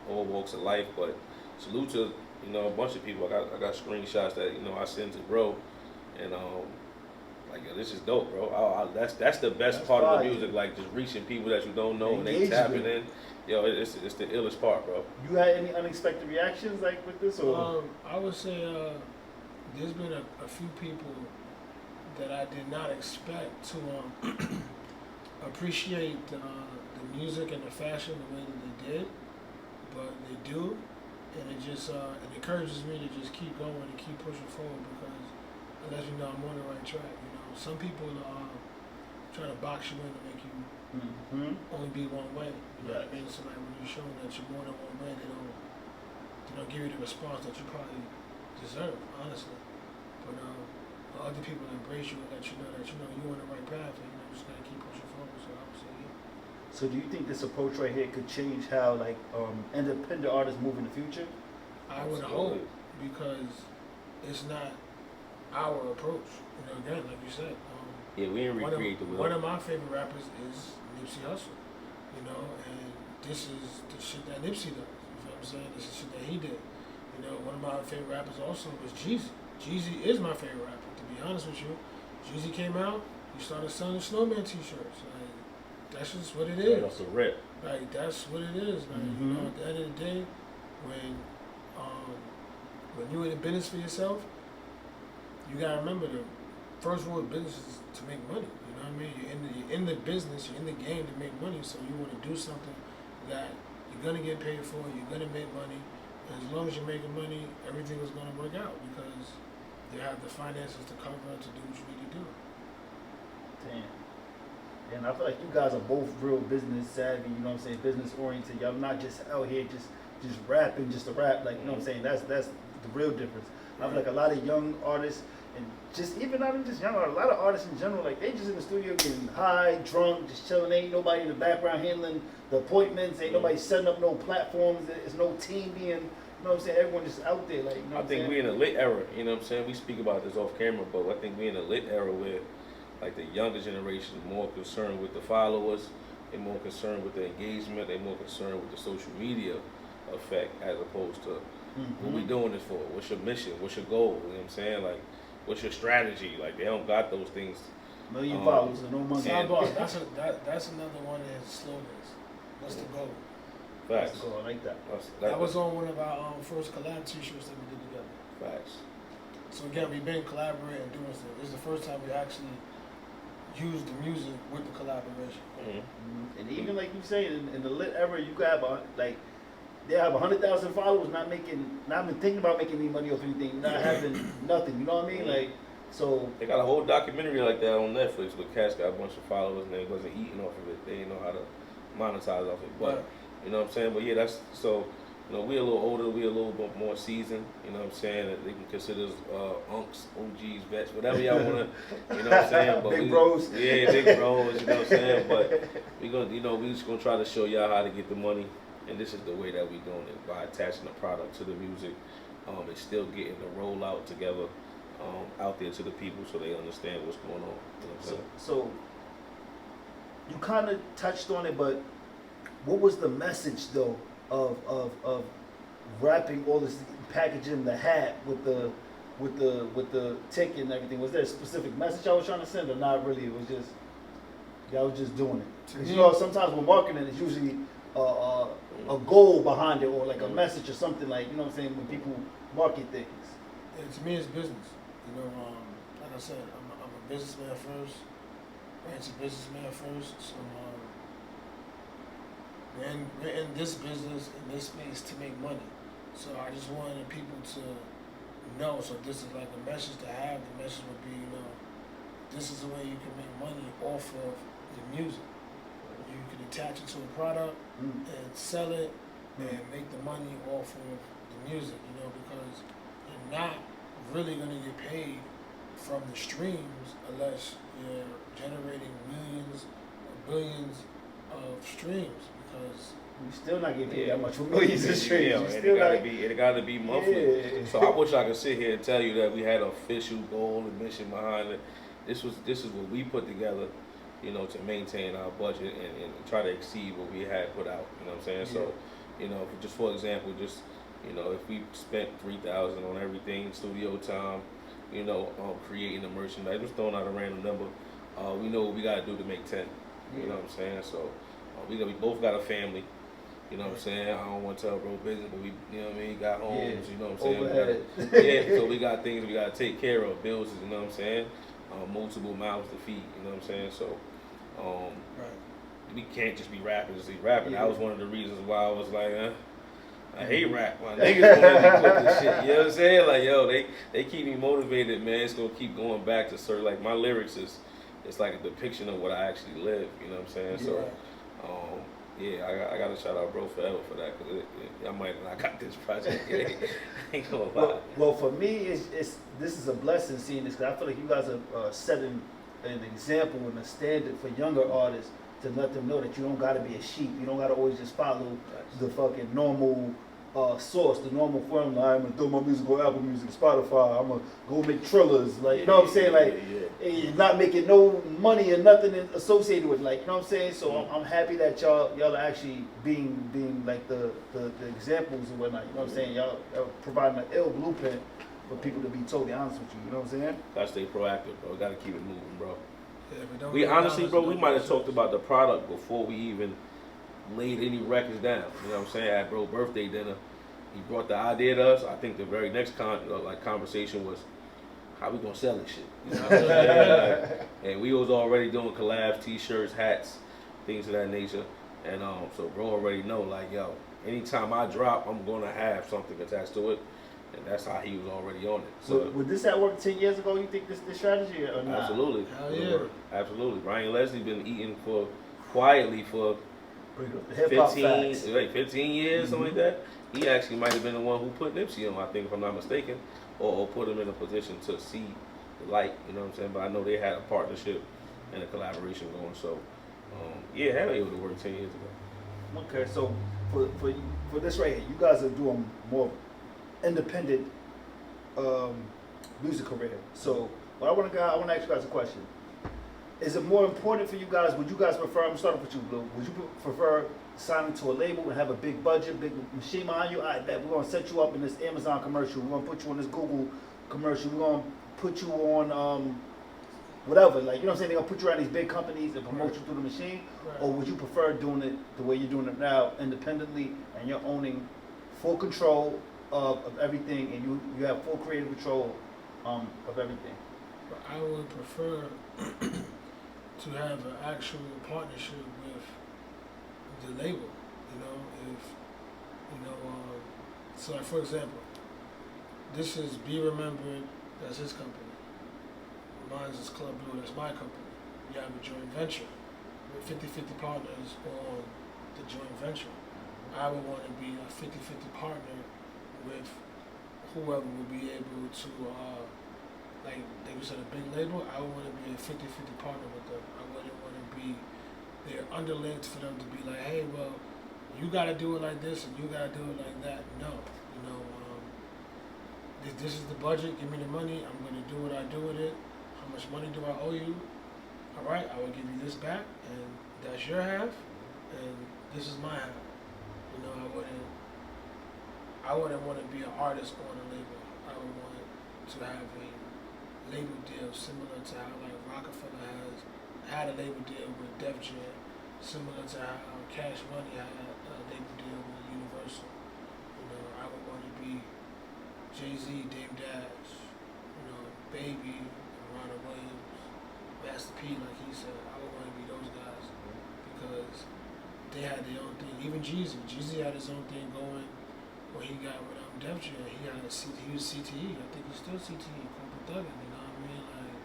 D: all walks of life. But salute to, a bunch of people. I got screenshots that, I sent to bro. And, this is dope, bro. That's the best part of the music, like just reaching people that you don't know and they tapping in. Yo, it's the illest part, bro.
B: You had any unexpected reactions like with this, or?
C: I would say there's been a few people that I did not expect to appreciate the music and the fashion the way that they did, but they do, and it just it encourages me to just keep going and keep pushing forward because it lets me know I'm on the right track. Some people try to box you in to make you only be one way. You know what I mean? So like when you're showing that you're more than one way, they don't give you the response that you probably deserve, honestly. But other people embrace you and let you know that you're on the right path and you just gotta keep pushing forward. So I would say yeah.
B: So do you think this approach right here could change how independent artists move in the future?
C: I would hope, because it's not our approach. Again, like you said.
D: Yeah, we ain't recreate the wheel.
C: One of my favorite rappers is Nipsey Hussle, and this is the shit that Nipsey does. You feel what I'm saying? This is shit that he did. One of my favorite rappers also was Jeezy. Jeezy is my favorite rapper, to be honest with you. Jeezy came out, he started selling snowman t-shirts. That's just what it
D: Right
C: is.
D: off the rip.
C: Like, that's what it is, man. You know, at the end of the day, when you're in the business for yourself, you gotta remember the first rule of business is to make money. You know what I mean? You're in the business, you're in the game to make money. So you want to do something that you're gonna get paid for. You're gonna make money. And as long as you're making money, everything is gonna work out because you have the finances to cover to do what you need to do.
B: Damn. And I feel like you guys are both real business savvy, you know what I'm saying, business oriented. Y'all not just out here just rapping just to rap, like, you know what I'm saying? That's the real difference. I feel like a lot of young artists, and just even not even just young artists, a lot of artists in general, like they just in the studio getting high, drunk, just chilling. Ain't nobody in the background handling the appointments. Ain't nobody setting up no platforms. There's no team being, you know what I'm saying? Everyone just out there, like, you know what I'm saying?
D: I think we in a lit era, you know what I'm saying? We speak about this off camera, but I think we in a lit era where like the younger generation is more concerned with the followers, they're more concerned with the engagement, they're more concerned with the social media effect as opposed to what we doing this for, what's your mission, what's your goal, you know what I'm saying? Like, what's your strategy? Like, they don't got those things.
B: Million followers and no money.
C: Sidebar, that's another one of his slogans. What's the goal?
D: Facts.
B: That's cool, I like that.
C: That was on one of our first collab t-shirts that we did together.
D: Facts.
C: So again, we've been collaborating, doing stuff. This is the first time we actually used the music with the collaboration.
B: And even like you say, in the lit era, you could have like they have 100,000 followers, not even thinking about making any money off anything, not having nothing. You know what I mean? Like, so
D: they got a whole documentary like that on Netflix where Cash got a bunch of followers and they wasn't eating off of it. They didn't know how to monetize off it. But you know what I'm saying? But yeah, that's so. You know, we're a little older, we're a little bit more seasoned, you know what I'm saying? They can consider us unks, OGs, vets, whatever y'all want to, you know what I'm saying? But
B: big bros.
D: Yeah, big bros, you know what I'm saying? But we just going to try to show y'all how to get the money, and this is the way that we doing it, by attaching the product to the music, and still getting the rollout together out there to the people so they understand what's going on, you know what I'm saying?
B: So you kind of touched on it, but what was the message, though, of wrapping all this, packaging the hat with the ticket and everything? Was there a specific message I was trying to send, or not really? It was just y'all was just doing it. Because you know, sometimes when marketing, it's usually a goal behind it, or like a message or something, like, you know what I'm saying, when people market things.
C: Yeah, to me, it's business. You know, like I said, I'm a businessman first. Rant's a businessman first. So we're in this business, in this space, to make money. So I just wanted people to know. So this is like a message to have. The message would be, you know, this is the way you can make money off of the music. You can attach it to a product and sell it and make the money off of the music, you know, because you're not really going to get paid from the streams unless you're generating millions or billions of streams, because
B: we still not getting paid that much for millions of streams.
D: Yeah, and it gotta be monthly.
B: Yeah.
D: So I wish I could sit here and tell you that we had an official goal and mission behind it. This is what we put together, you know, to maintain our budget and try to exceed what we had put out. You know what I'm saying? So, you know, just for example, you know, if we spent $3,000 on everything, studio time, you know, creating the merchandise, just throwing out a random number, we know what we gotta do to make 10. You know what I'm saying? So we both got a family. You know what I'm saying? I don't want to tell bro business, but we, you know what I mean, got homes, you know what I'm saying? So we got things we got to take care of, bills, you know what I'm saying? Multiple mouths to feed, you know what I'm saying? So we can't just be rapping, That was one of the reasons why I was like, I hate rap. My niggas want to be cooking shit. You know what I'm saying? Like, yo, they keep me motivated, man. It's going to keep going back to certain, like, my lyrics it's like a depiction of what I actually live, you know what I'm saying? So, I got to shout out bro forever for that, because I might not got this project. Ain't gonna lie.
B: Well, for me, this is a blessing seeing this, because I feel like you guys are setting an example and a standard for younger artists to let them know that you don't got to be a sheep. You don't got to always just follow the fucking normal source, the normal formula. I'm gonna throw my music on Apple Music, Spotify. I'm gonna go make trillers, like, you know what I'm saying? Like, you're not making no money or nothing associated with, like, you know what I'm saying? So I'm happy that y'all are actually being like the examples and whatnot. You know what I'm saying? Y'all providing an ill blueprint for people to be totally honest with you. You know what I'm saying?
D: Gotta stay proactive, bro. Gotta keep it moving, bro.
C: Yeah, if it don't
D: We
C: go
D: honestly,
C: down,
D: bro,
C: it's
D: we
C: no
D: might have
C: success.
D: talked about the product before we even laid any records down. You know what I'm saying? At bro birthday dinner, he brought the idea to us. I think the very next conversation was how we gonna sell this shit. You know what I'm saying? And we was already doing collabs, t-shirts, hats, things of that nature. And so bro already know, like, yo, anytime I drop, I'm gonna have something attached to it. And that's how he was already on it. So
B: Would this have worked 10 years ago, you think, this strategy, or not?
D: absolutely.
C: Hell
D: It'll
C: yeah.
D: work. Absolutely. Ryan Leslie been eating quietly for
B: The hip-hop
D: 15,
B: facts.
D: like 15 years, something like that. He actually might have been the one who put Nipsey on, I think, if I'm not mistaken, or put him in a position to see the light, you know what I'm saying? But I know they had a partnership and a collaboration going, so yeah, hell, it would have worked 10 years ago.
B: Okay, so for this right here, you guys are doing more independent music career. So what I want to ask you guys a question. Is it more important for you guys? Would you guys prefer? I'm starting with you, Blue. Would you prefer signing to a label and have a big budget, big machine behind you? I bet we're gonna set you up in this Amazon commercial. We're gonna put you on this Google commercial. We're gonna put you on whatever. Like, you know what I'm saying? They're gonna put you around these big companies and promote you through the machine.
C: Right.
B: Or would you prefer doing it the way you're doing it now, independently, and you're owning full control of everything, and you have full creative control of everything?
C: But I would prefer to have an actual partnership with the label. You know, if you know, so like for example, this is Be Remembered. That's his company. Mine's is Club Blue. That's my company. We have a joint venture. We're 50-50 partners on the joint venture. I would want to be a 50-50 partner with whoever will be able to, like you said, a big label. I would want to be a 50-50 partner with them. I wouldn't want to be their underlings for them to be like, hey, well, you got to do it like this and you got to do it like that. No, you know, this is the budget. Give me the money. I'm going to do what I do with it. How much money do I owe you? All right, I will give you this back, and that's your half, and this is my half. You know, I wouldn't want to be an artist on a label. I would want to have a label deal similar to how like Rockefeller had a label deal with Def Jam, similar to how Cash Money had a label deal with Universal. You know, I would want to be Jay-Z, Dame Dash, you know, Baby, Ronald Williams, Master P, like he said. I would want to be those guys because they had their own thing. Even Jeezy had his own thing going when he got with Def Jam. He was CTE. I think he's still CTE, corporate thugging. You know what I mean? Like,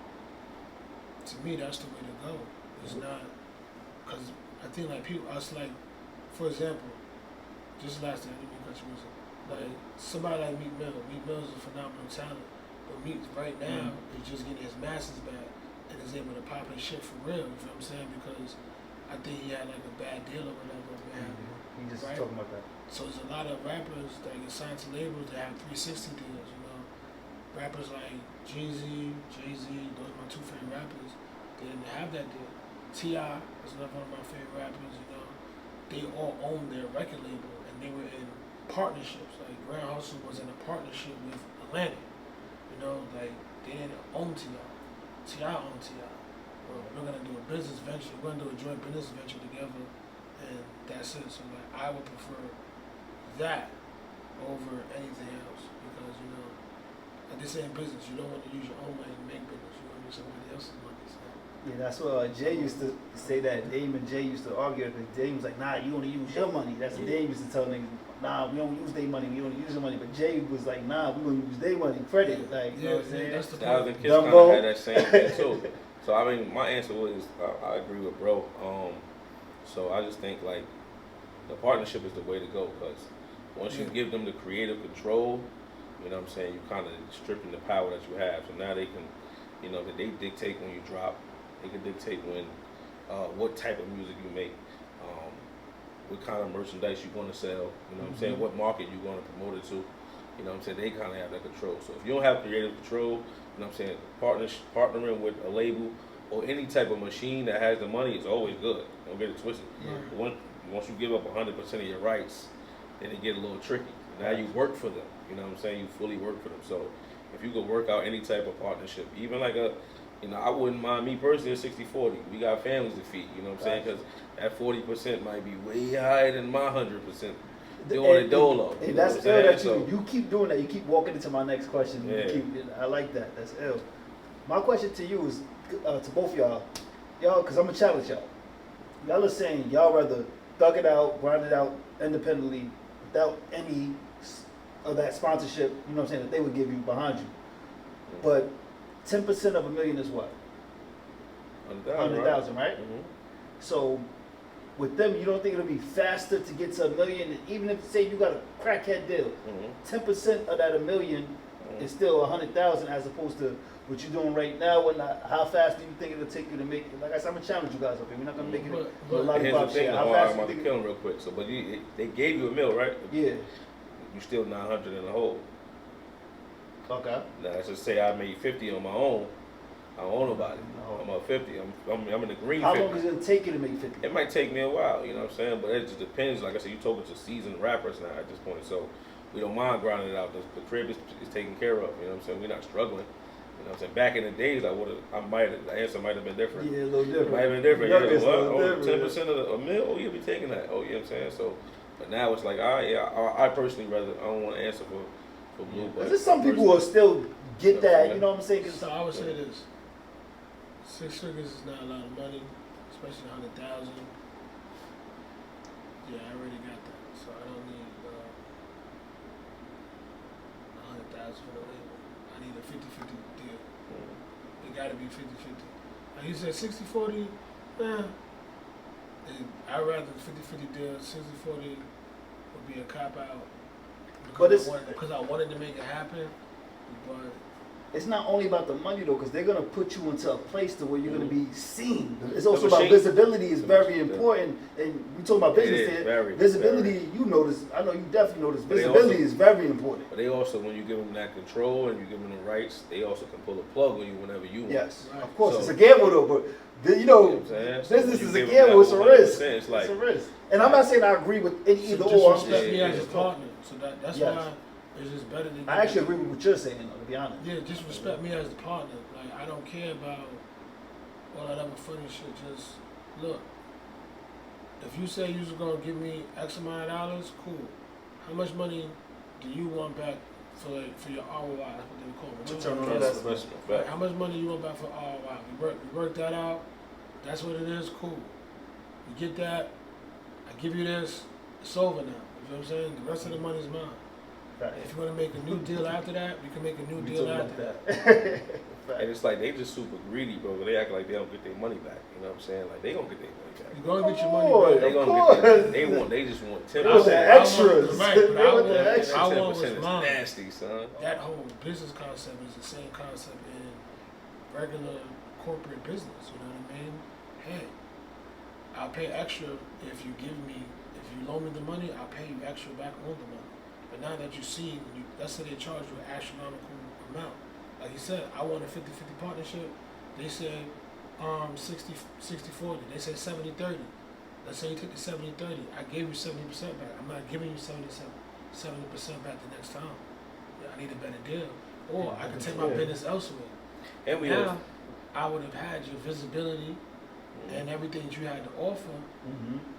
C: to me, that's the way to go. It's not because I think like people, us like, for example, just last thing, I didn't mean to cut you off. Like somebody like Meek Mill. Meek Mill is a phenomenal talent, but Meek right now is just getting his masters back and is able to pop his shit for real. You know what I'm saying? Because I think he had like a bad deal or whatever.
B: He just
C: Right.
B: talking about that.
C: So there's a lot of rappers that get signed to labels that have 360 deals. You know, rappers like Jay-Z, those are my two favorite rappers. They didn't have that deal. T.I. is another one of my favorite rappers. You know, they all own their record label and they were in partnerships. Like Grand Hustle was in a partnership with Atlantic. You know, like they didn't own T.I. T.I. owned T.I. Well, we're gonna do a business venture. We're gonna do a joint business venture together, and that's it. So like, I would prefer that over anything else because you know, like this ain't business. You don't want to use your own money to make business. You want to use somebody else's money. So.
B: Yeah, that's what Jay used to say that. Dame and Jay used to argue because Dame was like, nah, you only use your money. That's what Dame used to tell niggas. Nah, we don't use their money. We only use your money. But Jay was like, nah, we gonna use their money. Credit, like, you know what I'm saying?
C: That's the
D: Thousand
C: point.
D: Kids kind
B: Dumbo.
D: of had that same thing too. So I mean, my answer was I agree with bro. So I just think like the partnership is the way to go because once you give them the creative control, you know what I'm saying, you kind of stripping the power that you have. So now they can, you know, they dictate when you drop. They can dictate when what type of music you make, what kind of merchandise you want to sell. You know what I'm saying, what market you want to promote it to. You know what I'm saying, they kind of have that control. So if you don't have creative control, you know what I'm saying, partnering with a label or any type of machine that has the money is always good. Don't get it twisted.
C: Yeah.
D: Once you give up 100% of your rights, then it get a little tricky. Now you work for them. You know what I'm saying? You fully work for them. So if you could work out any type of partnership, even like a You know, I wouldn't mind me personally at 60-40. We got families to feed, you know what I'm saying? Because that 40% might be way higher than my 100%. Doing it dolo.
B: And that's ill that you keep doing that. You keep walking into my next question. I like that. That's ill. My question to you is, to both y'all, because I'm gonna challenge y'all. Y'all are saying y'all rather thug it out, grind it out independently without any of that sponsorship, you know what I'm saying, that they would give you behind you. But 10% of $1 million is what? 100,000, right?
D: Mm-hmm.
B: So with them, you don't think it'll be faster to get to $1 million, even if say you got a crackhead deal? 10% of that $1 million is still 100,000, as opposed to what you're doing right now. How fast do you think it'll take you to make it? Like I said, I'm gonna challenge you guys up here. We're not gonna make it a lot of shit.
D: How fast I'm about to kill him real quick. So, but they gave you $1 million, right?
B: Yeah.
D: You still 900 in the hole.
B: Okay.
D: Now let's just say I made 50 on my own. I don't own nobody.
B: No.
D: I'm up 50. I'm in the green.
B: How
D: 50.
B: long is it gonna take you to make 50?
D: It might take me a while, you know what I'm saying? But it just depends. Like I said, you're talking to seasoned rappers now at this point, so we don't mind grinding it out. The crib is taken care of, you know what I'm saying? We're not struggling. You know what I'm saying? Back in the days, the answer might have been different.
B: Yeah, a little different.
D: It might have been different.
B: Yeah,
D: Yeah,
B: what?
D: Oh, 10% of a meal? Oh, you'll be taking that. Oh, you know what I'm saying? So, but now it's like, I personally I don't want to answer for Blue. But
B: there's some people who will still get that, you know what I'm saying?
C: So I would say this. 6 figures is not a lot of money, especially 100,000. Yeah, I already got that, so I don't need 100,000 for the label. I need a 50-50 deal. It got to be 50-50. Like you said, 60-40, I'd rather 50-50 deal. 60-40 would be a cop out because I wanted to make it happen, but.
B: It's not only about the money though, because they're gonna put you into a place to where you're gonna be seen. It's also about visibility is very important, and we talk about business here. Visibility, you notice. I know you definitely notice. Visibility is very important.
D: But they also, when you give them that control and you give them the rights, they also can pull a plug on you whenever you want.
B: Yes, of course, it's a gamble though, but you know, business is a gamble. It's a risk. It's a risk. And I'm not saying I agree with either or.
C: Respect me as a partner, so that's why. It's just better than
B: I actually agree with what you're saying, though, to be honest.
C: Yeah, just respect me as the partner. Like, I don't care about all that other funny shit. Just look. If you say you're gonna give me X amount of dollars, cool. How much money do you want back for your ROI? That's what they call it.
B: Return on investment.
C: Right. How much money you want back for ROI? We work that out. That's what it is. Cool. You get that. I give you this. It's over now. You know what I'm saying? The rest of the money's mine.
B: Right.
C: If you want to make a new deal after that, we can make a new deal after that.
B: Right.
D: And it's like they just super greedy, bro. They act like they don't get their money back. You know what I'm saying? Like they gonna get their money back.
C: You're gonna get your money back.
D: They gonna get they just want 10%.
B: The extras.
C: I want
D: 10% is nasty, son.
C: That whole business concept is the same concept in regular corporate business. You know what I mean? Hey, I'll pay extra if you loan me the money. I'll pay you extra back on the money. But now that let's say they charge you an astronomical amount. Like you said, I want a 50-50 partnership. They said 60-40. They said 70-30. Let's say you took the 70-30. I gave you 70% back. I'm not giving you 70% back the next time. Yeah, I need a better deal. Or I can take my business elsewhere.
D: And
C: I would have had your visibility and everything that you had to offer.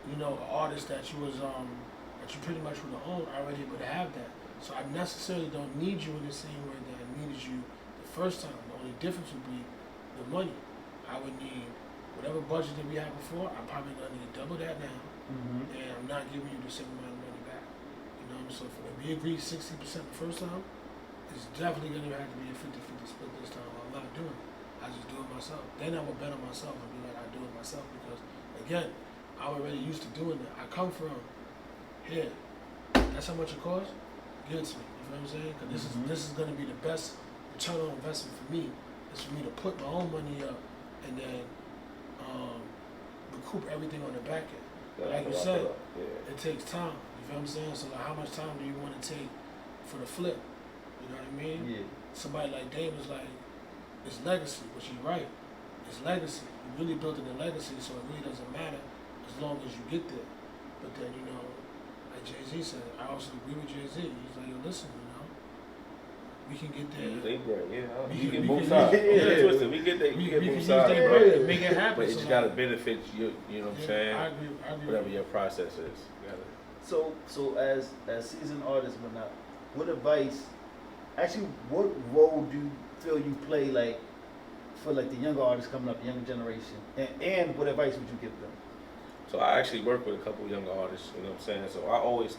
C: You know, an artist that you was that you pretty much would have owned already would have that. So I necessarily don't need you in the same way that I needed you the first time. The only difference would be the money. I would need whatever budget that we had before. I'm probably gonna need double that now, and I'm not giving you the same amount of money back. You know, so if we agreed 60% the first time, it's definitely gonna have to be a 50-50 split this time. I'm not doing it. I just do it myself. Then I would bet on myself and be like, I do it myself because, again, I'm already used to doing that. I come from here. That's how much it costs. Give it to me. You know what I'm saying? Because this is going to be the best return on investment for me. Is for me to put my own money up and then recoup everything on the back end. Like you said, it takes time. You know what I'm saying? So like, how much time do you want to take for the flip? You know what I mean?
B: Yeah.
C: Somebody like Dame is like, it's legacy, which is right. It's legacy. You really built in a legacy, so it really doesn't matter as long as you get there. But then, like Jay-Z said, I also agree with Jay-Z. He's like, yo, listen, we can get there.
D: They bread, yeah.
C: We
D: You
C: can-
D: get
C: we
D: both
C: can
D: sides.
C: use-
D: Yeah,
C: yeah.
D: twisted. We get
C: We
D: both
C: can use
D: sides,
C: their
D: bro.
C: bread and make it happen.
D: But it
C: so
D: just
C: like,
D: gotta benefit you. You know what I'm saying?
C: I agree.
D: Whatever your process is. You gotta,
B: So as seasoned artists, whatnot, what advice? Actually, what role do you feel you play like for like the younger artists coming up, the younger generation, and what advice would you give them?
D: So I actually work with a couple of younger artists, you know what I'm saying? So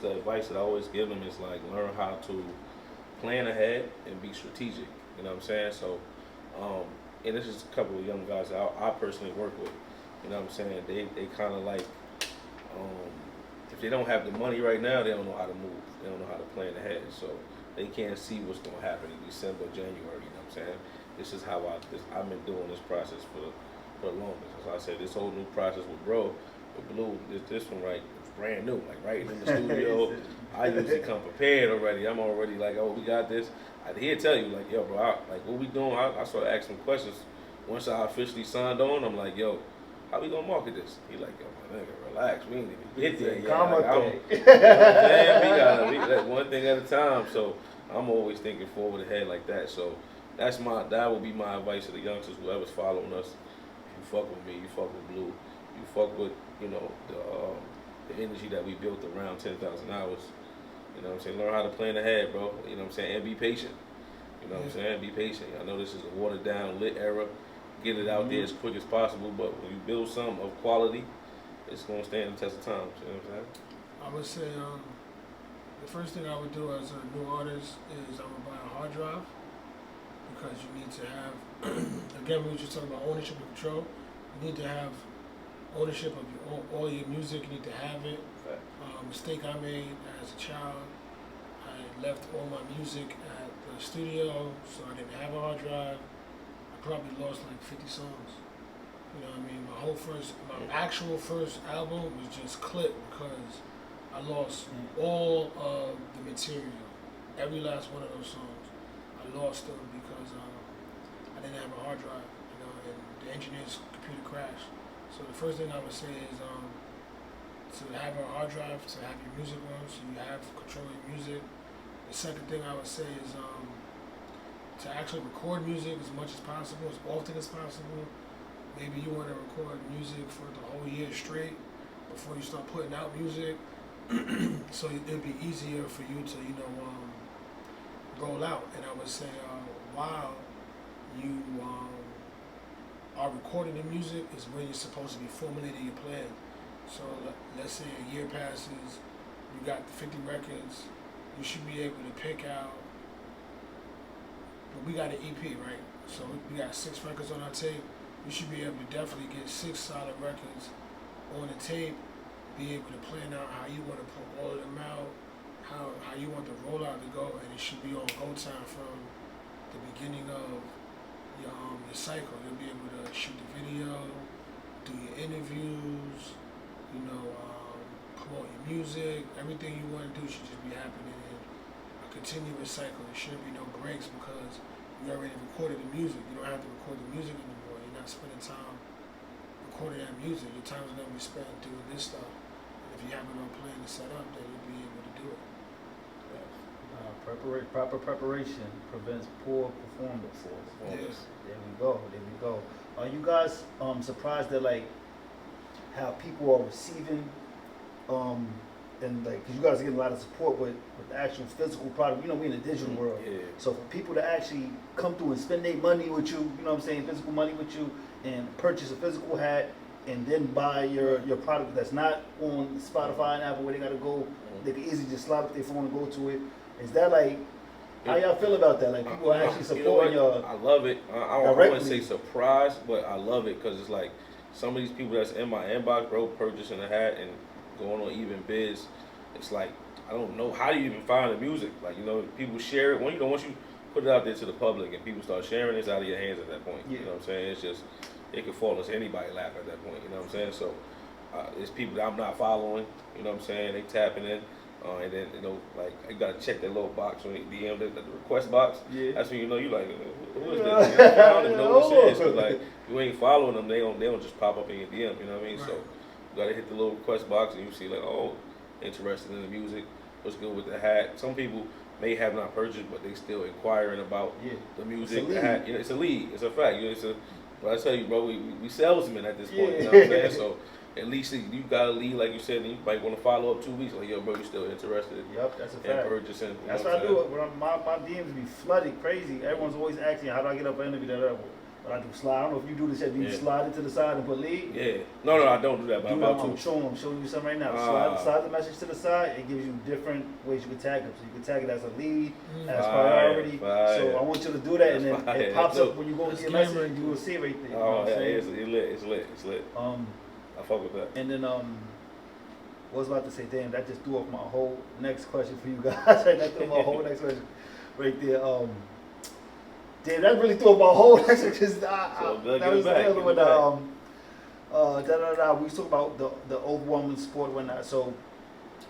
D: the advice that I always give them is like learn how to plan ahead and be strategic, you know what I'm saying? So, and this is a couple of young guys that I personally work with, you know what I'm saying? They kind of like, if they don't have the money right now, they don't know how to move. They don't know how to plan ahead. So they can't see what's going to happen in December, January, you know what I'm saying? This is how I've been doing this process for the longest. As I said, this whole new process with Blvu, this one right, it's brand new. Like right in the studio, I usually come prepared already. I'm already like, oh, we got this. He'll tell you like, yo, bro, like what we doing? I started asking questions. Once I officially signed on, I'm like, yo, how we gonna market this? He like, yo, my nigga, relax. We ain't even get there yet. Like, you know what I'm saying? We gotta one thing at a time. So I'm always thinking forward ahead like that. So that would be my advice to the youngsters, whoever's following us. You fuck with me, you fuck with Blvu, you fuck with, you know, the energy that we built around 10,000 hours. You know what I'm saying? Learn how to plan ahead, bro. You know what I'm saying? And be patient. You know what I'm saying? Be patient. I know this is a watered down, lit era. Get it out there as quick as possible, but when you build something of quality, it's gonna stand the test of time. You know what I'm saying?
C: I would say the first thing I would do as a new artist is I would buy a hard drive, because you need to have, again, we were just talking about ownership and control. You need to have ownership of all your music. You need to have it. Mistake I made as a child, I left all my music at the studio, so I didn't have a hard drive. I probably lost like 50 songs. You know what I mean? My actual first album was just clipped because I lost all of the material. Every last one of those songs, I lost them because I didn't have a hard drive, you know, and the engineer's computer crashed. So the first thing I would say is to have a hard drive, to have your music on, so you have control of your music. The second thing I would say is to actually record music as much as possible, as often as possible. Maybe you want to record music for the whole year straight before you start putting out music, so it'd be easier for you to, you know, roll out. And I would say while you are recording the music is when you're supposed to be formulating your plan. So let's say a year passes, you got 50 records, you should be able to pick out, but we got an EP, right? So we got 6 records on our tape. You should be able to definitely get 6 solid records on the tape, be able to plan out how you want to put all of them out, how you want the rollout to go, and it should be on go time from the beginning of your cycle. You'll be able to shoot the video, do your interviews, you know, promote your music. Everything you want to do should just be happening in a continuous cycle. There shouldn't be no breaks because you already recorded the music. You don't have to record the music anymore. You're not spending time recording that music. Your time is going to be spent doing this stuff. And if you have it on plan and set up, then you'll be able to do it.
B: Proper preparation prevents poor performance.
C: Yes.
B: There we go. Are you guys surprised that like how people are receiving and like, cause you guys are getting a lot of support with the actual physical product. You know, we in the digital world.
D: Yeah.
B: So for people to actually come through and spend their money with you, you know what I'm saying, physical money with you, and purchase a physical hat, and then buy your product that's not on Spotify and Apple where they gotta go, they can easily just slide up their phone and go to it. Is that like, how y'all feel about that? Like people are actually supporting y'all?
D: I love it. I wouldn't say surprised, but I love it because it's like some of these people that's in my inbox, bro, purchasing a hat and going on even bids. It's like, I don't know, how do you even find the music? Like, you know, people share it. Once you put it out there to the public and people start sharing, it's out of your hands at that point.
B: Yeah.
D: You know what I'm saying? It's just, it could fall into anybody's lap at that point. You know what I'm saying? So it's people that I'm not following. You know what I'm saying? They tapping in. And then, you know, like, you gotta check that little box when you DM the request box. Yeah. That's when you know you like, who is this? I don't even know what this is. Cause like, you ain't following them, they don't just pop up in your DM. You know what I mean? Right. So you gotta hit the little request box and you see like, oh, interested in the music. What's good with the hat? Some people may have not purchased, but they still inquiring about the music.
B: It's a lead.
D: You know, it's a lead. It's a fact. You know, it's a. But I tell you, bro, we salesmen at this point. You know what I'm saying? So at least you got a lead, like you said, and you might want to follow up 2 weeks. Like, yo, bro, you still interested?
B: Yep, that's a
D: in
B: fact.
D: purchasing.
B: That's what I do. When my DMs be flooded crazy. Everyone's always asking, how do I get up an interview that level? But I do slide. I don't know if you do this yet. Do you slide it to the side and put lead?
D: Yeah. No, I don't do that. But I'm about to.
B: I'm showing you something right now. Slide the message to the side. It gives you different ways you can tag them. So you can tag it as a lead, as priority. So I want you to do that, and then it pops up when you go to your message, and you will see everything.
D: Oh yeah, it's lit. I fuck with that.
B: And then what I was about to say, damn, that just threw off my whole next question for you guys. That threw my whole next question right there. Damn, that really threw off my whole next question. That was the other one. We was talking about the overwhelming sport and whatnot. So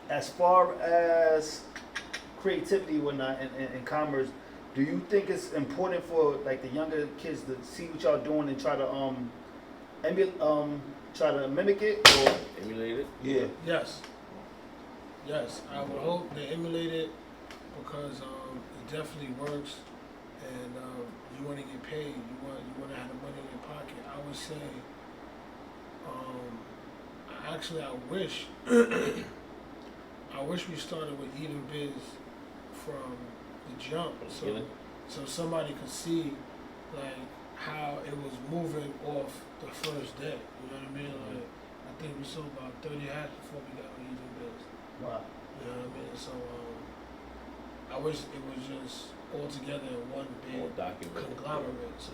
B: as far as creativity and whatnot in commerce, do you think it's important for like the younger kids to see what y'all doing and try to try to mimic it or
D: emulate it?
B: Yeah.
C: Yes. I would hope they emulate it because it definitely works, and you want to get paid. You want to have the money in your pocket. I would say, I wish we started with Even Biz from the jump, so somebody could see like how it was moving off the first day. You know what I mean? Like, I think we sold about 30 hats before we got on Even Biz.
B: Wow.
C: You know what I mean? So I wish it was just all together in one big conglomerate. So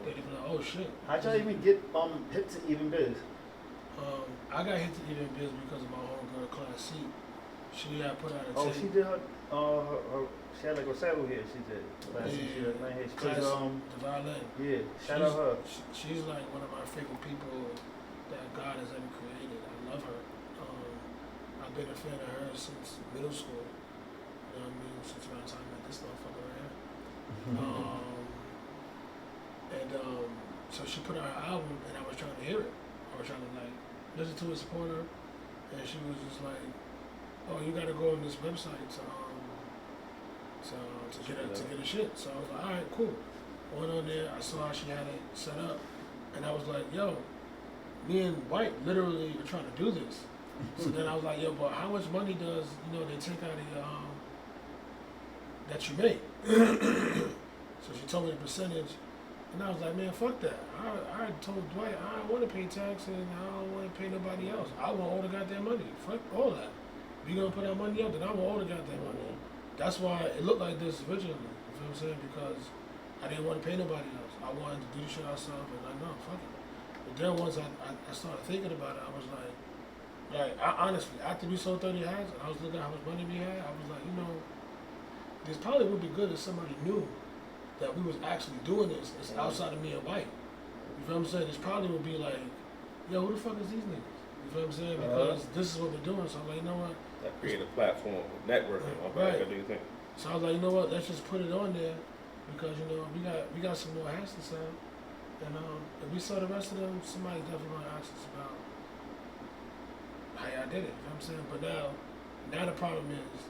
C: they'd be like, oh shit.
B: How'd y'all even get hit to Even Biz?
C: I got hit to Even Biz because of my homegirl Class C. She had put out a tape.
B: She did her she had like a recital here. She did.
C: Class, the violin.
B: Yeah, shout out her.
C: She's like one of my favorite people that God has ever created. I love her. I've been a fan of her since middle school. You know what I mean? Since around the time I met this motherfucker right here. So she put out her album, and I was trying to hear it. I was trying to like listen to it, support her, and she was just like, "Oh, you got to go on this website to get a shit." So I was like, "All right, cool." Went on there. I saw how she had it set up, and I was like, "Yo, me and White literally are trying to do this." So then I was like, "Yo, but how much money does they take out of your that you make?" So she told me the percentage. And I was like, man, fuck that. I told Dwight, I don't want to pay tax and I don't want to pay nobody else. I want all the goddamn money. Fuck all that. If you're going to put that money up, then I want all the goddamn money. That's why it looked like this originally. You feel what I'm saying? Because I didn't want to pay nobody else. I wanted to do the shit myself, and I know, fuck it. But then once I started thinking about it, I was like, honestly, after we sold 30 hats, and I was looking at how much money we had, I was like, this probably would be good if somebody knew that we was actually doing this. It's outside of me and White. You feel what I'm saying? This probably would be like, yo, who the fuck is these niggas? You feel what I'm saying? Because this is what we're doing. So I'm like, you know what?
D: That create a platform, networking.
C: Right.
D: Do you think?
C: So I was like, you know what? Let's just put it on there because we got some more hats to sell, and if we sell the rest of them, somebody definitely gonna ask us about how y'all did it. You know what I'm saying? But now the problem is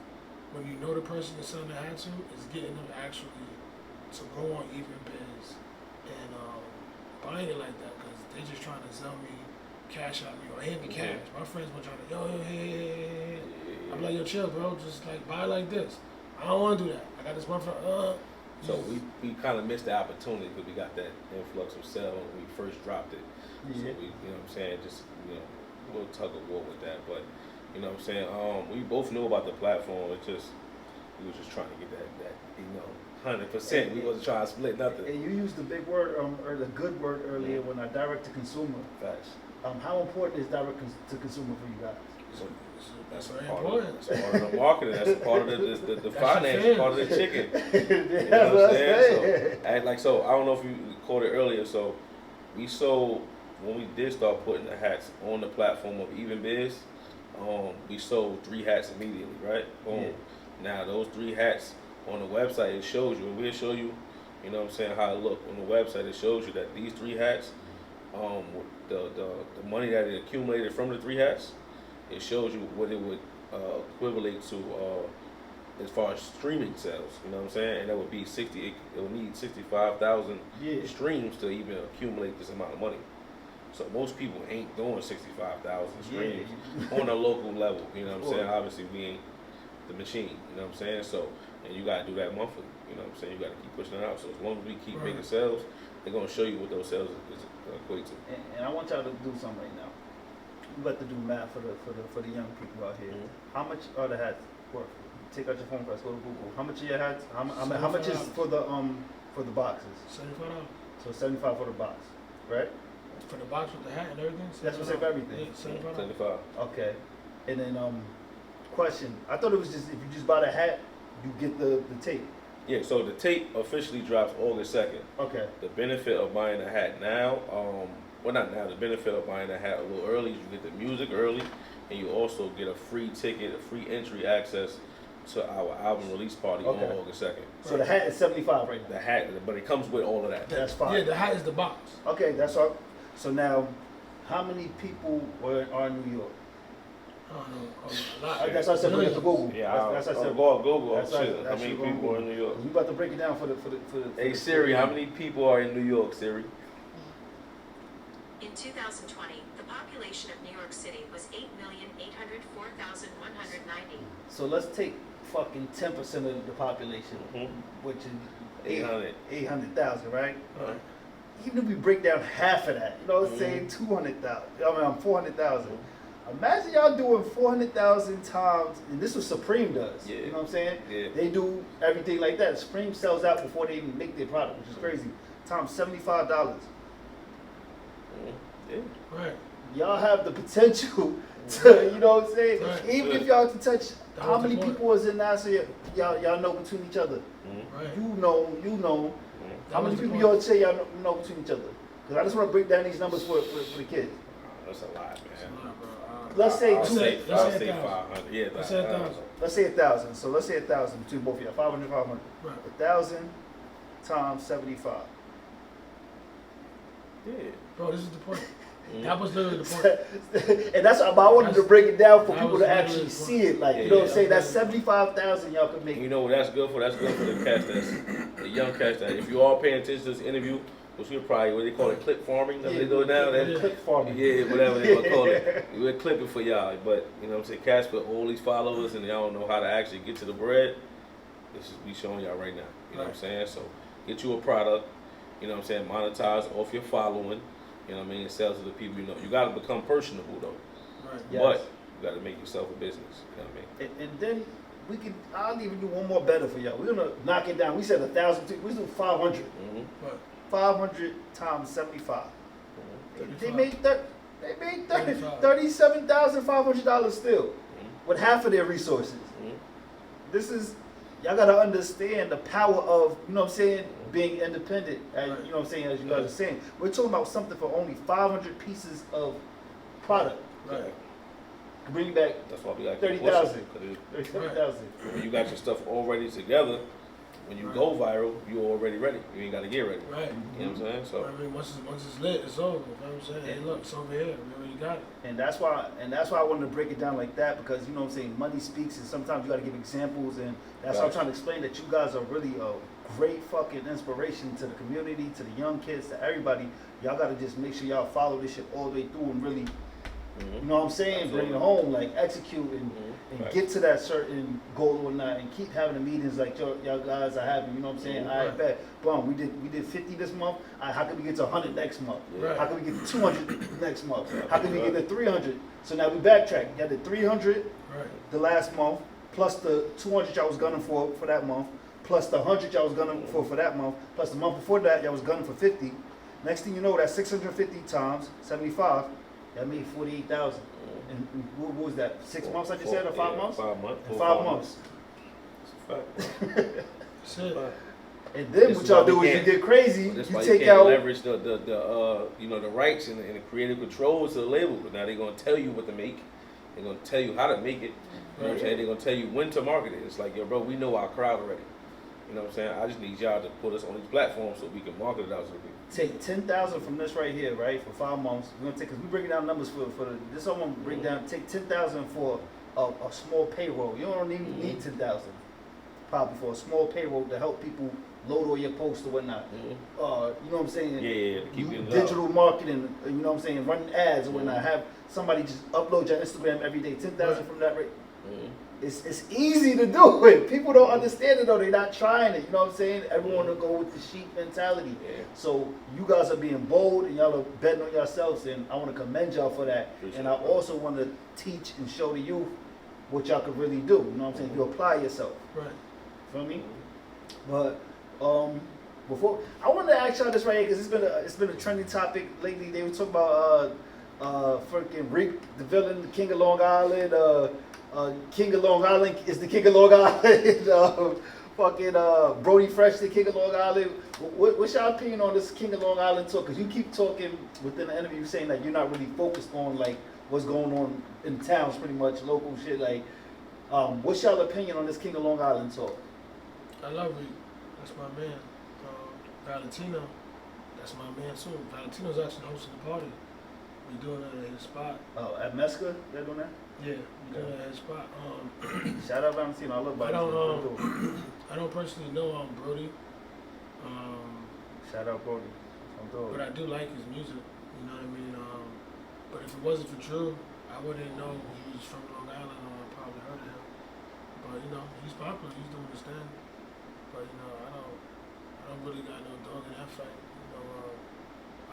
C: when you know the person you're selling the hat to, is getting them actually to go on Even Biz and buying it like that because they just trying to sell me, cash out me, or hand me cash. My friends were trying to, hey. I'm like, yo, chill, bro. Just like buy like this. I don't want to do that. I got this one for.
D: So we kind of missed the opportunity because we got that influx of sale when we first dropped it.
B: Yeah.
D: So we, you know what I'm saying, just a little tug of war with that. But you know what I'm saying, we both knew about the platform. It just we was just trying to get that 100%. We wasn't trying to split nothing.
B: And you used the big word, or the good word earlier when I direct to consumer.
D: Facts.
B: How important is direct to consumer for you guys?
D: So
C: that's very important.
D: That's part of the marketing. That's part of the finance, part of the chicken. You
B: That's
D: know what I'm saying? So I don't know if you caught it earlier. So we sold when we did start putting the hats on the platform of Even Biz. We sold 3 hats immediately, right? Boom.
B: Yeah.
D: Now those 3 hats on the website, it shows you, and we'll show you, you know what I'm saying, how it look on the website. It shows you that these 3 hats, the money that it accumulated from the 3 hats, it shows you what it would equivalent to as far as streaming sales, you know what I'm saying? And that would be it would need 65,000 streams to even accumulate this amount of money. So most people ain't doing 65,000 streams on a local level, you know what I'm saying? Obviously we ain't the machine, you know what I'm saying? So, and you gotta do that monthly, you know what I'm saying? You gotta keep pushing it out. So as long as we keep making sales, they're gonna show you what those sales is equate to.
B: And I want y'all to do something right now. You got to do math for the young people out here. How much are the hats worth? Take out your phone first. Go to Google. How much are your hats? How much is for the boxes?
C: $75.
B: So 75 for the box, right?
C: For the box with the hat and everything.
B: That's what's for everything.
C: Yeah, $75.
D: 75.
B: Okay. And then question. I thought it was just if you just buy the hat, you get the tape.
D: Yeah, so the tape officially drops August 2nd.
B: Okay.
D: The benefit of buying a hat now, well not now, the benefit of buying a hat a little early is you get the music early, and you also get a free ticket, a free entry access to our album release party on August 2nd.
B: So the hat is 75 right now.
D: The hat, but it comes with all of that.
B: That's fine.
C: Yeah, the hat is the box.
B: Okay, that's all. So now, how many people are in New York?
C: I don't know. A lot.
B: That's what I said. Bring it to Google.
D: Yeah,
B: that's what I said.
D: go on Google.
B: That's
D: Shit, how
B: that's
D: many
B: what you're
D: people
B: gonna
D: are in New York?
B: We about to break it down for the
D: Hey Siri, how many people are in New York, Siri?
E: In 2020, the population of New York City was 8,804,190.
B: So let's take fucking 10% of the population, which is 800,000, right?
C: Right.
B: Even if we break down half of that, you know what I'm saying, 200,000. I mean, 400,000. Imagine y'all doing 400,000 times, and this is what Supreme does.
D: Yeah.
B: You know what I'm saying?
D: Yeah.
B: They do everything like that. Supreme sells out before they even make their product, which is crazy. Times $75.
D: Yeah.
C: Right.
B: Y'all have the potential to, you know what I'm saying?
C: Right.
B: Even if y'all can touch,
C: That
B: how
C: was the
B: many
C: point.
B: people is in NASA y'all know between each other?
C: Right.
B: You know.
C: That
B: How many
C: was the
B: people
C: point.
B: y'all say y'all know between each other? Because I just want to break down these numbers for the kids.
D: That's a lot,
C: That's a
D: man.
C: lot, bro.
B: Let's say
D: I'll
B: two.
D: say,
C: let's
D: I'll
C: say
D: say
C: 1,000.
D: 500. Yeah,
C: Let's say 1,000.
B: Let's say 1,000. So let's say 1,000 between both of y'all. 500, 500.
C: Right.
B: 1,000 times 75.
D: Yeah.
C: Bro, this is the point. That was literally the point.
B: And that's why I wanted to break it down for
C: that
B: people
C: was
B: to
C: literally
B: actually
C: the
B: see
C: point.
B: it. Like,
D: Yeah,
B: you know what I'm
D: yeah.
B: saying? That's 75,000 y'all can make.
D: You know what that's good for? That's good for the cast the young cast that if you all paying attention to this interview, which you're probably what they call it clip farming, that's what they do now.
B: Yeah, clip farming.
D: Yeah, whatever they gonna call it. We're clipping for y'all. But you know what I'm saying, cast with all these followers and y'all don't know how to actually get to the bread. This is we showing y'all right now. You know what I'm saying? So get you a product, you know what I'm saying, monetize off your following, you know what I mean, and sell to the people you know. You gotta become personable though.
C: Right.
B: Yes.
D: But you gotta make yourself a business. You know what I mean?
B: And then I'll even do one more better for y'all. We're gonna knock it down. We said 1,000. We do 500.
C: Right.
B: 500 times 75. They
C: 35.
B: made
C: $35.
B: $37,500 still with half of their resources. This is y'all gotta understand the power of, you know what I'm saying, being independent. As,
C: Right.
B: you know what I'm saying, as you guys are saying. We're talking about something for only 500 pieces of product.
C: Right.
B: Bring you back
D: That's why we got
B: 30,000.
D: 'Cause
B: 37,000.
D: when you got your stuff already together, when you go viral, you're already ready. You ain't got to get ready.
C: Right.
D: You know what I'm saying? So
C: I mean, once it's lit, it's over. You know what I'm saying? Hey, look, it's over here. We already got it.
B: And that's why I wanted to break it down like that, because you know what I'm saying, money speaks, and sometimes you got to give examples, and that's why I'm
D: Right.
B: trying to explain that you guys are really a great fucking inspiration to the community, to the young kids, to everybody. Y'all got to just make sure y'all follow this shit all the way through and really, you know what I'm saying, bring it home, like execute and
D: Right.
B: get to that certain goal or not, and keep having the meetings like y'all guys are having. You know what I'm saying? I bet, boom, we did 50 this month. How can we get to 100 next month?
C: Right.
B: How can we get to 200 next month? How can we get to 300? So now we backtrack. You got the 300
C: Right.
B: the last month, plus the 200 y'all was gunning for that month, plus the 100 y'all was gunning for that month, plus the month before that y'all was gunning for 50. Next thing you know, that's 650 times 75. That made 48,000. And what was that? 6 months, I just said, or 5 months?
D: 5 months.
B: In 5 months.
D: That's a fact.
C: That's it.
B: And then
D: This
B: what
D: is
B: y'all
D: why we
B: do is you
D: can't-
B: get crazy.
D: That's
B: You
D: why you
B: take
D: can't
B: out.
D: leverage the you know, the rights and the creative controls to the label. But now they're gonna tell you what to make. They're gonna tell you how to make it. You know what I'm saying? They're gonna tell you when to market it. It's like, yo, bro, we know our crowd already. You know what I'm saying? I just need y'all to put us on these platforms so we can market it out to the people.
B: Take 10,000 from this right here, right, for 5 months. We're gonna take, cause we breaking down numbers for this. I'm gonna break down. Take 10,000 for a small payroll. You don't even need 10,000. probably for a small payroll to help people load all your posts or whatnot.
D: Mhm.
B: You know what I'm saying?
D: Yeah, to keep getting
B: Digital marketing, you know what I'm saying? Running ads or whatnot. Have somebody just upload your Instagram every day, 10,000 from that rate.
D: Mhm.
B: It's easy to do it. People don't understand it though. They're not trying it. You know what I'm saying? Everyone will go with the sheep mentality.
D: Yeah.
B: So you guys are being bold and y'all are betting on yourselves, and I want to commend y'all for that.
D: Appreciate
B: And I
D: it, bro.
B: also want to teach and show the youth what y'all could really do. You know what I'm saying? If you apply yourself.
C: Right.
B: Feel me? But before I wanted to ask y'all this right here because it's been a trending topic lately. They were talking about freaking Rick, the villain, the King of Long Island. King of Long Island is the King of Long Island. Fucking Brody Fresh, the King of Long Island. What's your opinion on this King of Long Island talk? Because you keep talking within the interview saying that you're not really focused on like what's going on in towns, pretty much local shit. Like, what's your opinion on this King of Long Island talk?
C: I love Reed. That's my man. Valentino, that's my man too. Valentino's actually hosting the party. We doing it at his spot.
B: Oh, at Mesca, they're doing that?
C: Yeah, we doing it at his spot.
B: Shout out Valentino, I love Valentino.
C: I don't personally know Brody.
B: Shout out Brody.
C: But I do like his music. You know what I mean? But if it wasn't for Drew, I wouldn't know he was from Long Island, or I probably heard of him. But you know, he's popular. He's doing his thing. But you know, I don't really got no dog in that fight. You know,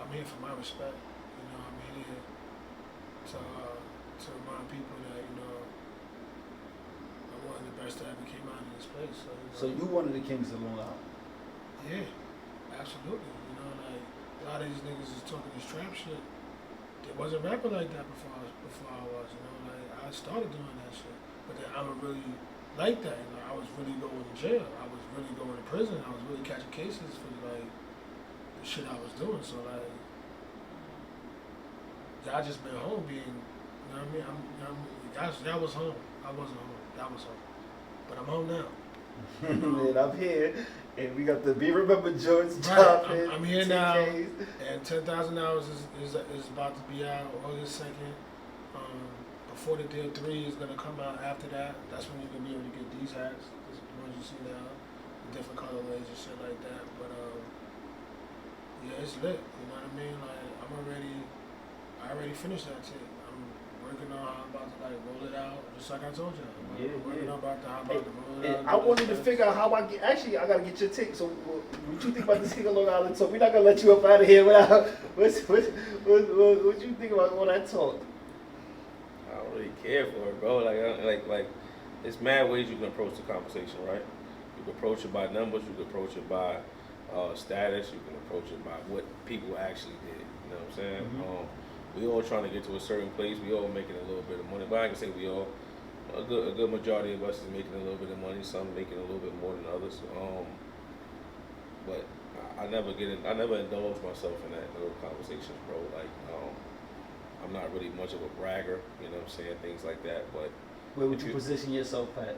C: I'm here for my respect. You know, I'm here to remind people that you know I'm one of the best that ever came out of this place.
B: So you one of the kings of Long Island?
C: Yeah, absolutely. You know, like a lot of these niggas is talking this trap shit. They wasn't rapping like that before I was. You know, like I started doing that shit, but then I was really like that. You know, I was really going to jail. I was really going to prison. I was really catching cases for like the shit I was doing. So like, y'all just been home being. You know what I mean? Y'all was home. I wasn't home. Y'all was home. But I'm home now.
B: Man, I'm here, and we got the Be Remembered joints
C: Right,
B: dropping.
C: I'm here now,
B: 10Ks.
C: and 10,000 Hours is about to be out August 2nd. Before the Deal 3 is going to come out after that. That's when you're going to be able to get these hats, the ones you see now, the different colorways and shit like that. But yeah, it's lit, you know what I mean? Like, I already finished that shit. I'm working on how I'm about to like roll it out, just like I told you. I'm working on how I'm about to roll it out.
B: I wanted to figure out how I get. Actually, I gotta get your take. So, what you think about this King of Long Island talk? We're not gonna let you up out of here without. What you think about all that talk?
D: I don't really care for it, bro. Like, it's mad ways you can approach the conversation, right? You can approach it by numbers. You can approach it by status. You can approach it by what people actually did. You know what I'm saying?
B: Mm-hmm.
D: We all trying to get to a certain place. We all making a little bit of money. But I can say we all, a good majority of us is making a little bit of money. Some making a little bit more than others. But I never indulge myself in that little conversations, bro. Like, I'm not really much of a bragger. You know what I'm saying? Things like that. But
B: Where would you position yourself at?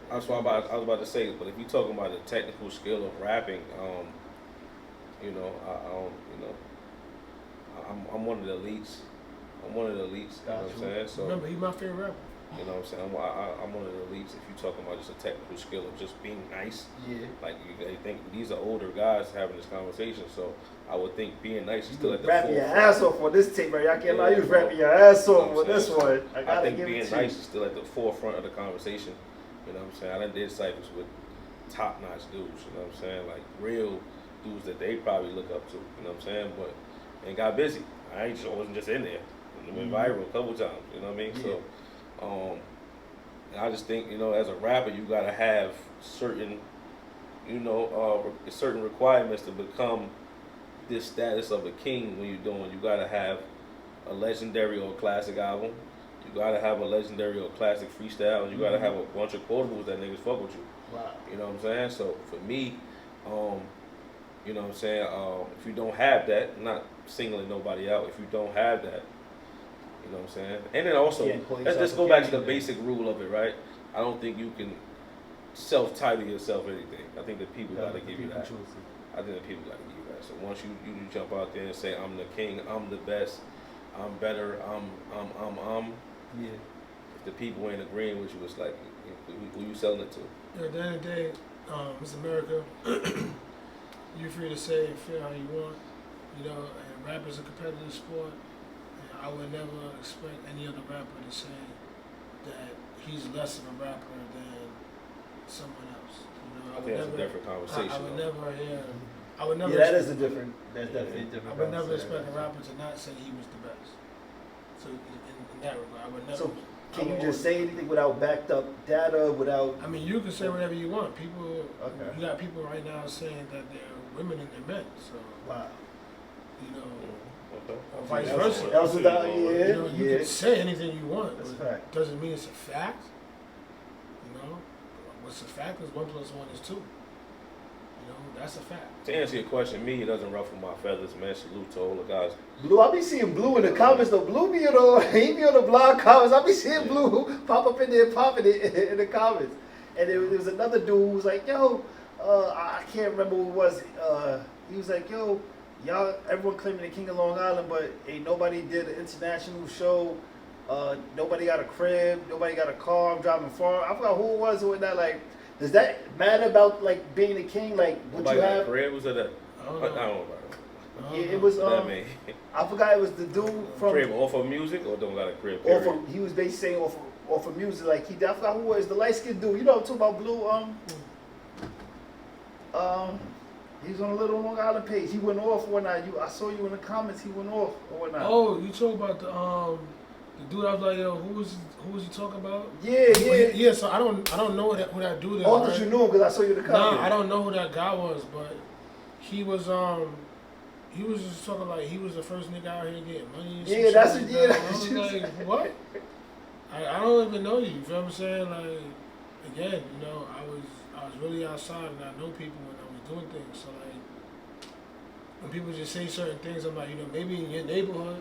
D: That's what I was about to say. But if you're talking about the technical skill of rapping, you know, I don't, you know. I'm one of the elites. I'm one of the elites. You know what I'm saying? So
C: remember, he's my favorite rapper.
D: you know what I'm saying? I'm one of the elites. If you're talking about just a technical skill of just being nice, like I think these are older guys having this conversation. So I would think being nice is still at the
B: rapping
D: forefront.
B: your ass off on this tape, right? I can't lie, you was rapping your ass off on this one.
D: I think being nice is still at the forefront of the conversation. You know what I'm saying? I done did cyphers with top-notch dudes. You know what I'm saying? Like real dudes that they probably look up to. You know what I'm saying? But and got busy. I wasn't just in there. It went viral a couple times. You know what I mean?
B: Yeah.
D: So, and I just think, you know, as a rapper, you gotta have certain, you know, certain requirements to become this status of a king. When you're doing, you gotta have a legendary or classic album. You gotta have a legendary or classic freestyle, and you gotta have a bunch of quotables that niggas fuck with you.
B: Wow.
D: You know what I'm saying? So for me, you know what I'm saying? If you don't have that, I'm not singling nobody out. If you don't have that, you know what I'm saying? And then also, let's just go back to the basic rule of it, right? I don't think you can self-title yourself anything. I think that people gotta give you that. I think that people gotta give you that. So once you jump out there and say, I'm the king, I'm the best, I'm better, I'm.
B: Yeah.
D: If the people ain't agreeing with you, it's like, who you selling it to?
C: At the end of the day, it's America. You're free to say and feel how you want, you know, and rap is a competitive sport, and I would never expect any other rapper to say that he's less of a rapper than someone else. You know,
D: I think that's a different conversation.
C: I would
D: though.
C: never hear, I would never.
B: Yeah, that is a different. That's definitely a different.
C: I would never
B: conversation.
C: expect a rapper to not say he was the best. So in that regard, I would never.
B: So can you just say anything without backed up data? Without?
C: I mean, you can say whatever you want. People,
B: Okay.
C: you got people right now saying that they're women and they're men. So
B: Wow.
C: you know,
D: Okay.
C: or vice
D: That's
C: versa.
D: what-
B: Else without,
C: You know, you
B: yeah.
C: can say anything you want,
B: That's a
C: but
B: fact.
C: doesn't mean it's a fact. You know, what's a fact is 1 + 1 is 2. You know, that's a fact.
D: To answer your question, me, it doesn't ruffle my feathers, man. Salute to all the guys.
B: Blue, I be seeing Blue in the comments though. Blue be he be on the blog comments. I be seeing Blue pop up in there, popping it in the comments. And there was another dude who was like, yo, I can't remember who it was. He was like, yo, y'all, everyone claiming the King of Long Island, but ain't nobody did an international show. Nobody got a crib, nobody got a car. I'm driving far. I forgot who it was or that. Like, does that matter about like being the king? Like, what
D: Nobody
B: you
D: got a
B: have?
D: crib? Was it that?
C: I don't
D: I
C: know.
D: don't know.
C: I
B: Yeah,
C: don't
B: it
C: know.
B: was.
D: That mean
B: I forgot it was the dude from.
D: crib off of music or don't got a crib?
B: Off
D: Period.
B: of, he was basically saying off of music, like I forgot who was the light skinned dude. You know what I'm talking about, Blue? He was on a little Long Island page. He went off one night. I saw you in the comments. He went off or whatnot.
C: Oh, you talk about the dude. I was like, yo, who was he talking about?
B: Yeah.
C: Yeah. So I don't know who that dude is.
B: Oh, I thought
C: right?
B: you knew him because I saw you in the comments.
C: Nah, I don't know who that guy was, but he was just talking like he was the first nigga out here getting money. And
B: Yeah,
C: shit
B: that's
C: like
B: what-
C: that.
B: yeah,
C: And
B: that's
C: I was
B: what you
C: like,
B: said.
C: what? I don't even know you. You feel what I'm saying? Like, again, you know, I was really outside and I know people when I was doing things. So like, when people just say certain things, I'm like, you know, maybe in your neighborhood,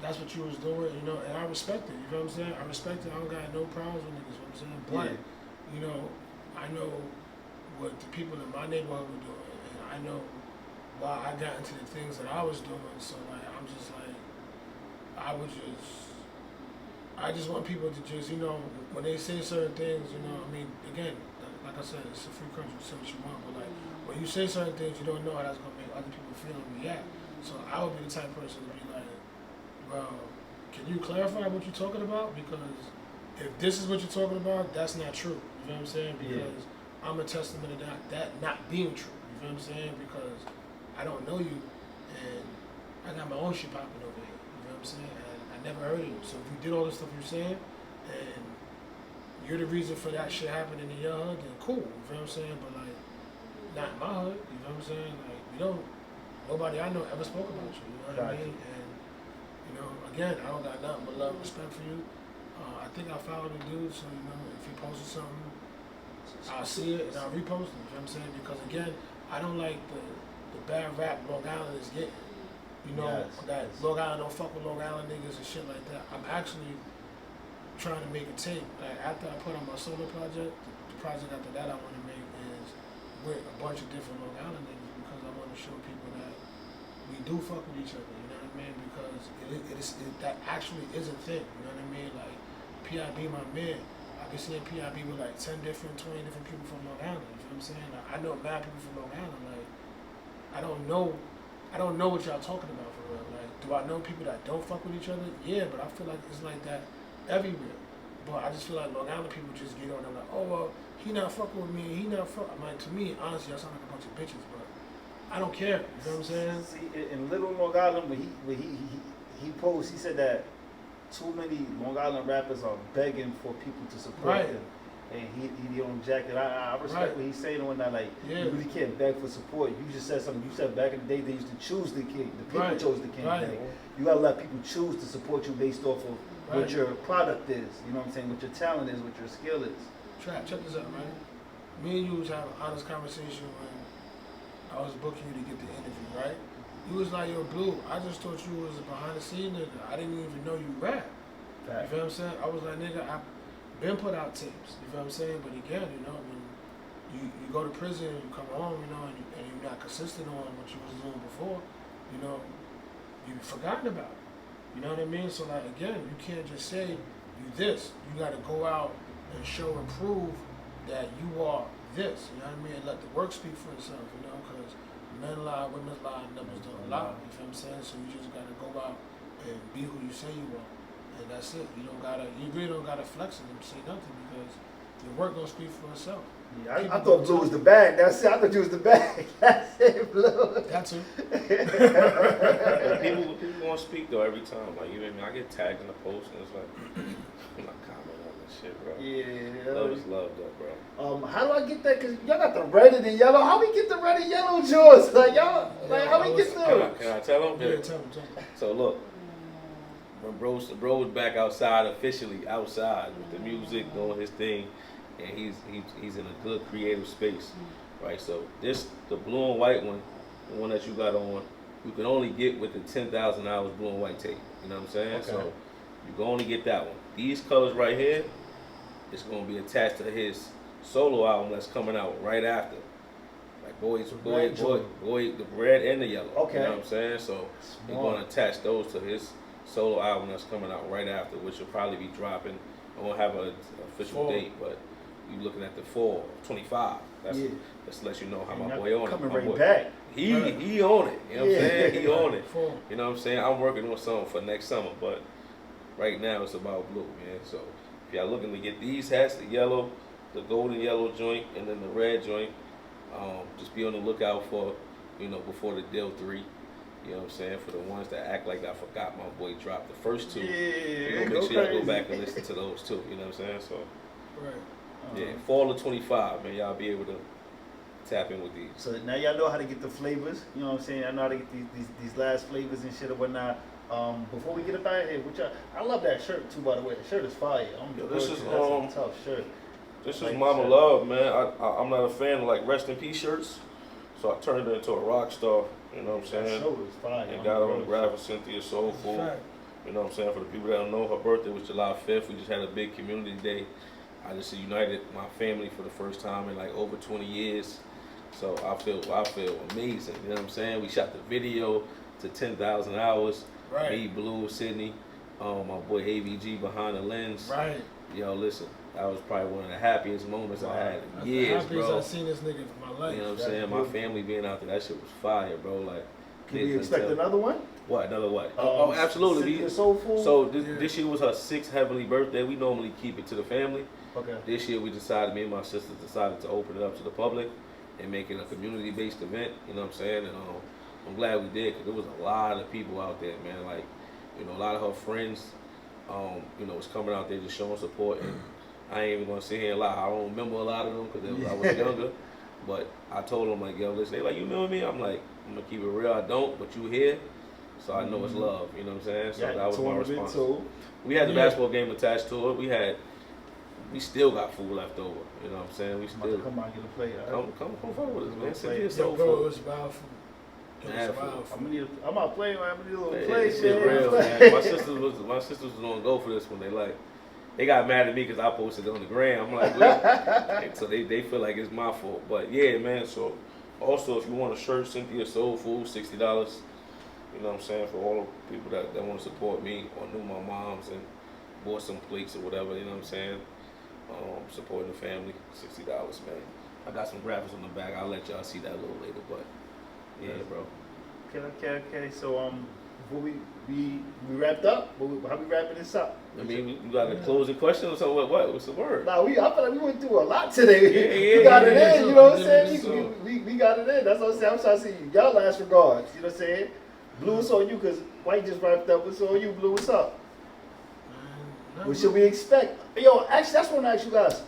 C: that's what you was doing, you know, and I respect it. You know what I'm saying? I respect it. I don't got no problems with niggas. You know what I'm saying? But you know, I know what the people in my neighborhood were doing, and I know why I got into the things that I was doing. So like, I'm just like, I just want people to just, you know, when they say certain things, you know, I mean, again, like I said, it's a free country, say what you want, but like, when you say certain things, you don't know how that's gonna make other people feel and react. So I would be the type of person to be like, well, can you clarify what you're talking about? Because if this is what you're talking about, that's not true. You know what I'm saying? Because I'm a testament of that not being true. You know what I'm saying? Because I don't know you, and I got my own shit popping over here. You know what I'm saying? And I never heard of you. So if you did all the stuff you're saying, and you're the reason for that shit happening in your hood, then cool. You know what I'm saying? But like, not in my hood. You know what I'm saying? Like, nobody I know ever spoke about you. You know what I mean? And you know, again, I don't got nothing but love, respect for you. I think I follow the dude, so you know, if he posted something, I'll see it and I'll repost it. You know what I'm saying? Because again, I don't like the bad rap Long Island is getting. You know, that Long Island don't fuck with Long Island niggas and shit like that. I'm actually trying to make a tape. Like after I put on my solo project, the project after that I want to make is with a bunch of different Long Island niggas because I want to show people that we do fuck with each other. You know what I mean? Because that actually is a thing. You know what I mean? Like PIB, my man. I be seeing PIB with like 10 different, 20 different people from Long Island. You know what I'm saying? Like, I know mad people from Long Island. Like I don't know what y'all talking about for real. Like, do I know people that don't fuck with each other? Yeah, but I feel like it's like that everywhere. But I just feel like Long Island people just get on and like, oh well, he not fucking with me, he not fuck. I'm like, to me, honestly, I sound like a bunch of bitches, but I don't care. You know what I'm saying?
B: See, in Little Long Island, when he posed, he said that too many Long Island rappers are begging for people to support them. And he on jacket. I respect what he's saying and whatnot. Like, you really can't beg for support. You just said something. You said back in the day they used to choose the king. The people chose the king. Like, you gotta let people choose to support you based off of what your product is. You know what I'm saying? What your talent is, what your skill is.
C: Trap, check this out, right? Me and you was having an honest conversation when I was booking you to get the interview, right? You was like, yo, Blue, I just thought you was a behind the scenes nigga. I didn't even know you rap. You feel what I'm saying? I was like, nigga, I've been put out tapes. You feel what I'm saying? But again, you know, when you go to prison, you come home, you know, and you're not consistent on what you was doing before, you know, you've forgotten about it. You know what I mean? So like, again, you can't just say you this. You got to go out and show and prove that you are this, you know what I mean? And let the work speak for itself, you know, because men lie, women lie, numbers don't lie, you feel what I'm saying? So you just gotta go out and be who you say you are, and that's it. You really don't gotta flex it and say nothing because your work gonna speak for itself.
B: Yeah, I thought Blue was the bag. That's it. I thought you was the bag. That's it, Blue.
C: That too.
D: People gonna speak though every time. Like even I get tagged in the post and it's like I'm not commenting on this shit, bro.
B: Yeah.
D: Love is love though, bro.
B: How do I get that? Cause y'all got the red and the yellow. How we get the red and yellow joints? Like y'all, like how we get those?
D: Can I tell them?
C: Yeah, tell them.
D: So look, when bro was back outside officially, outside with the music, doing his thing, and he's in a good creative space, right? So the Blvu Whyte one, the one that you got on, you can only get with the 10,000 hours Blvu Whyte tape. You know what I'm saying?
B: Okay.
D: So you can only get that one. These colors right here, it's gonna be attached to his solo album that's coming out right after. Like go the red and the yellow.
B: Okay.
D: You know what I'm saying? So we're gonna attach those to his solo album that's coming out right after, which will probably be dropping. I won't have an official date, but you looking at the fall of 25. That's to let you know how my boy on it.
B: Coming
D: My
B: right
D: boy,
B: back.
D: he on it. You know what I'm saying? He on it.
C: Fall.
D: You know what I'm saying? I'm working on something for next summer, but right now it's about Blue, man. So if y'all looking to get these hats, the yellow, the golden yellow joint, and then the red joint, just be on the lookout for, before the Deal 3. You know what I'm saying? For the ones that act like I forgot my boy dropped the first two.
B: Yeah,
D: Make sure y'all go back and listen to those too. You know what I'm saying? So
C: Right.
D: yeah, fall of 25, man. Y'all be able to tap in with these.
B: So now y'all know how to get the flavors. You know what I'm saying? I know how to get these last flavors and shit or whatnot. Before we get up out of here, I love that shirt too. By the way, the shirt is fire.
D: This is
B: that's a tough shirt.
D: This
B: Like
D: is Mama
B: shirt.
D: Love, man. I'm not a fan of like rest in peace shirts, so I turned it into a rock star. You know what I'm
B: That
D: saying?
B: shirt is fire.
D: And got on the graph of Cynthia Soulful.
C: Fact.
D: You know what I'm saying? For the people that don't know, her birthday was July 5th. We just had a big community day. I just united my family for the first time in like over 20 years. So I feel amazing. You know what I'm saying? We shot the video to 10,000 hours.
C: Right.
D: Me, Blue, Sydney, my boy AVG behind the lens.
C: Right.
D: Yo, listen, that was probably one of the happiest moments I had
C: That's
D: in years,
C: the happiest
D: bro.
C: I've seen this nigga for my life.
D: You know what I'm
B: That's
D: saying? My
B: beautiful.
D: family being out there, that shit was fire, bro. Like,
B: Can
D: kids
B: we
D: can
B: expect
D: tell.
B: another one?
D: What? Another what? Oh, absolutely.
B: Cynthia Soulful?
D: So this year was her 6th heavenly birthday. We normally keep it to the family.
B: Okay.
D: This year me and my sisters decided to open it up to the public and make it a community-based event. You know what I'm saying? And I'm glad we did because there was a lot of people out there, man. Like, a lot of her friends, was coming out there just showing support. And I ain't even gonna sit here and lie. I don't remember a lot of them because I was younger. But I told them like, yo, listen. They like, you know me? I'm like, I'm gonna keep it real. I don't, but you here, so I know it's love. You know what I'm saying? So that was my response. We had the basketball game attached to it. We still got food left over. You know what I'm saying? We still
B: Come on, get a plate.
D: come forward with us, man. Cynthia
C: Yo,
D: so
C: bro, it
D: full.
C: was about food. It was
D: Mad
C: about
B: I'm
C: food.
B: gonna play. I'm gonna need a little
D: Hey,
B: play.
D: this shit real, man. My sisters was gonna go for this one. They got mad at me because I posted it on the gram. I'm like, wait. So they feel like it's my fault. But yeah, man. So also, if you want a shirt, Cynthia Soulful, $60. You know what I'm saying? For all the people that want to support me or knew my moms and bought some plates or whatever. You know what I'm saying? Supporting the family, $60, man. I got some graphics on the back. I'll let y'all see that a little later. But yeah, bro.
B: Okay. So before we wrapped up. How we wrapping this up?
D: I mean, you got a closing question or something? What? What's the word?
B: Nah, I feel like we went through a lot today.
D: Yeah,
B: we got it
D: yeah,
B: in, you know what I'm
C: yeah,
B: saying?
D: so-
B: We got it in. That's what I'm saying. I'm trying to see y'all last regards. You know what I'm saying? Blue, it's on you because White just wrapped up. It's on you, Blue. What's up? What should we expect? Yo, actually, that's what I ask you guys.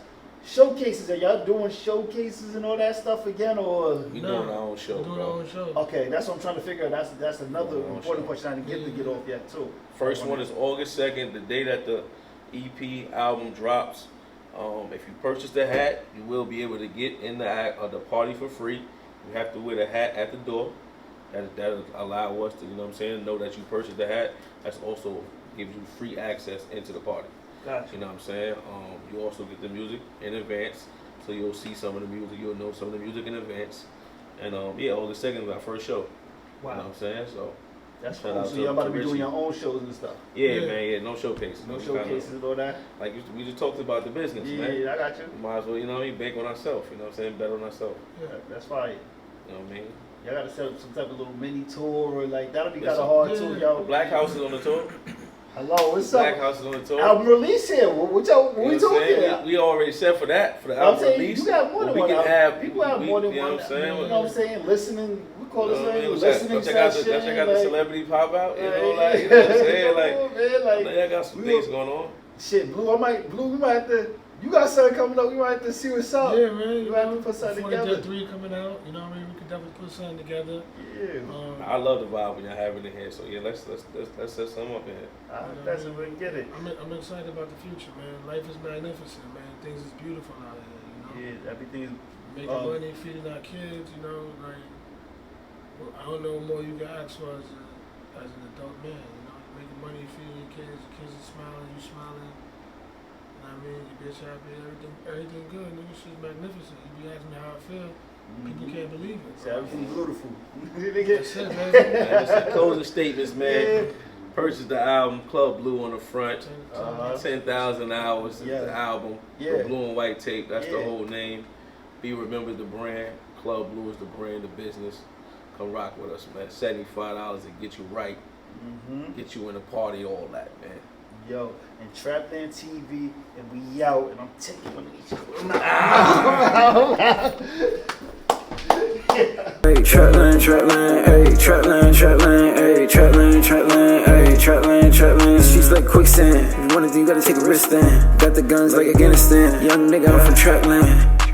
B: Showcases, are y'all doing showcases and all that stuff again, or?
D: We doing our own show,
C: We're doing
D: bro.
C: our own show.
B: Okay, that's what I'm trying to figure out. That's another
D: Doing our own
B: important
D: show.
B: question I didn't get to get off yet too.
D: First one is August 2nd, the day that the EP album drops. If you purchase the hat, you will be able to get in the party for free. You have to wear the hat at the door. That'll allow us to, you know what I'm saying, know that you purchased the hat. That's also gives you free access into the party.
B: Gotcha.
D: You know what I'm saying? You also get the music in advance, so you'll see some of the music. You'll know some of the music in advance. And yeah, August 2nd is our first show.
B: Wow.
D: You know what I'm saying? So
B: That's
D: Shout
B: cool.
D: out
B: So
D: to-
B: y'all about to
D: to
B: be doing
D: Richie.
B: your own shows and stuff.
D: Yeah,
C: Yeah.
D: man. Yeah, no showcases.
B: No
D: We kinda-
B: showcases and all that.
D: Like we just talked about the business, man.
B: Yeah, I got you.
D: Might as well, you know what I mean, bank on ourselves, you know what I'm saying, bet on ourselves,
C: Yeah.
B: That's fire.
D: you know what I mean.
B: Y'all gotta set up some type of little mini tour or like that'll be kind
D: Listen,
B: of hard
C: yeah.
B: too, y'all.
D: Black House is on the tour.
B: Hello, what's
D: Black
B: up?
D: House is on the tour.
B: Album release here. What y'all? What
D: You know
B: we
D: what I'm
B: talking
D: saying?
B: about?
D: We already set for that, for the
B: I'm
D: album
B: saying
D: release.
B: you got more
D: But
B: than
D: we
B: one.
D: can
B: album.
D: have,
B: People have more than
D: you know
B: one.
D: what I'm saying?
B: You know what I'm saying? Listening. We call this
D: You know what I
B: thing
D: mean?
B: listening
D: Check out
B: session.
D: the
B: like-
D: celebrity pop out, you know,
B: Yeah,
D: like, you know what I'm saying? Like,
B: Come on, man,
D: I know y'all got some
B: we
D: things
B: will-
D: going on.
B: Shit, Blue, we might have to. You got something coming up. We might have to see what's up.
C: Yeah, man.
B: We might have to put something
C: before
B: together.
C: the 3 coming out, you know what I mean? We could definitely put something together.
B: Yeah.
D: I love the vibe when y'all have it in here, so yeah, let's set some up in here.
B: That's if we can get it.
C: I'm excited about the future, man. Life is magnificent, man. Things is beautiful out here, you know?
B: Yeah, everything is.
C: Making money, feeding our kids, you know, like, well, I don't know what more you can ask for as an adult man, you know? Making money, feeding your kids are smiling, you smiling. You know what I mean? Your bitch happy, everything good, nigga. Shit's magnificent. You be asking me how I feel, people can't believe it.
B: So everything's beautiful.
C: That's it, man.
D: Man, just closing statements, man.
B: Yeah.
D: Purchase the album, Club Blue on the front.
B: Uh-huh.
D: 10,000 hours is
B: Yeah.
D: the album.
B: Yeah.
D: The Blue and White tape, that's the
B: Yeah.
D: whole name. Be remembered the brand. Club Blue is the brand, the business. Come rock with us, man. $75 to get you right, get you in the party, all that, man.
B: Yo, and Trapland TV, and we out, and I'm taking one of these.
A: Hey, Trapland, Trapland, hey, Trapland, Trapland, hey, Trapland, Trapland, hey, Trapland, Trapland. She's like quicksand. If you wanna do, you gotta take a risk then. Got the guns like Afghanistan. Young nigga, I'm from Trapland.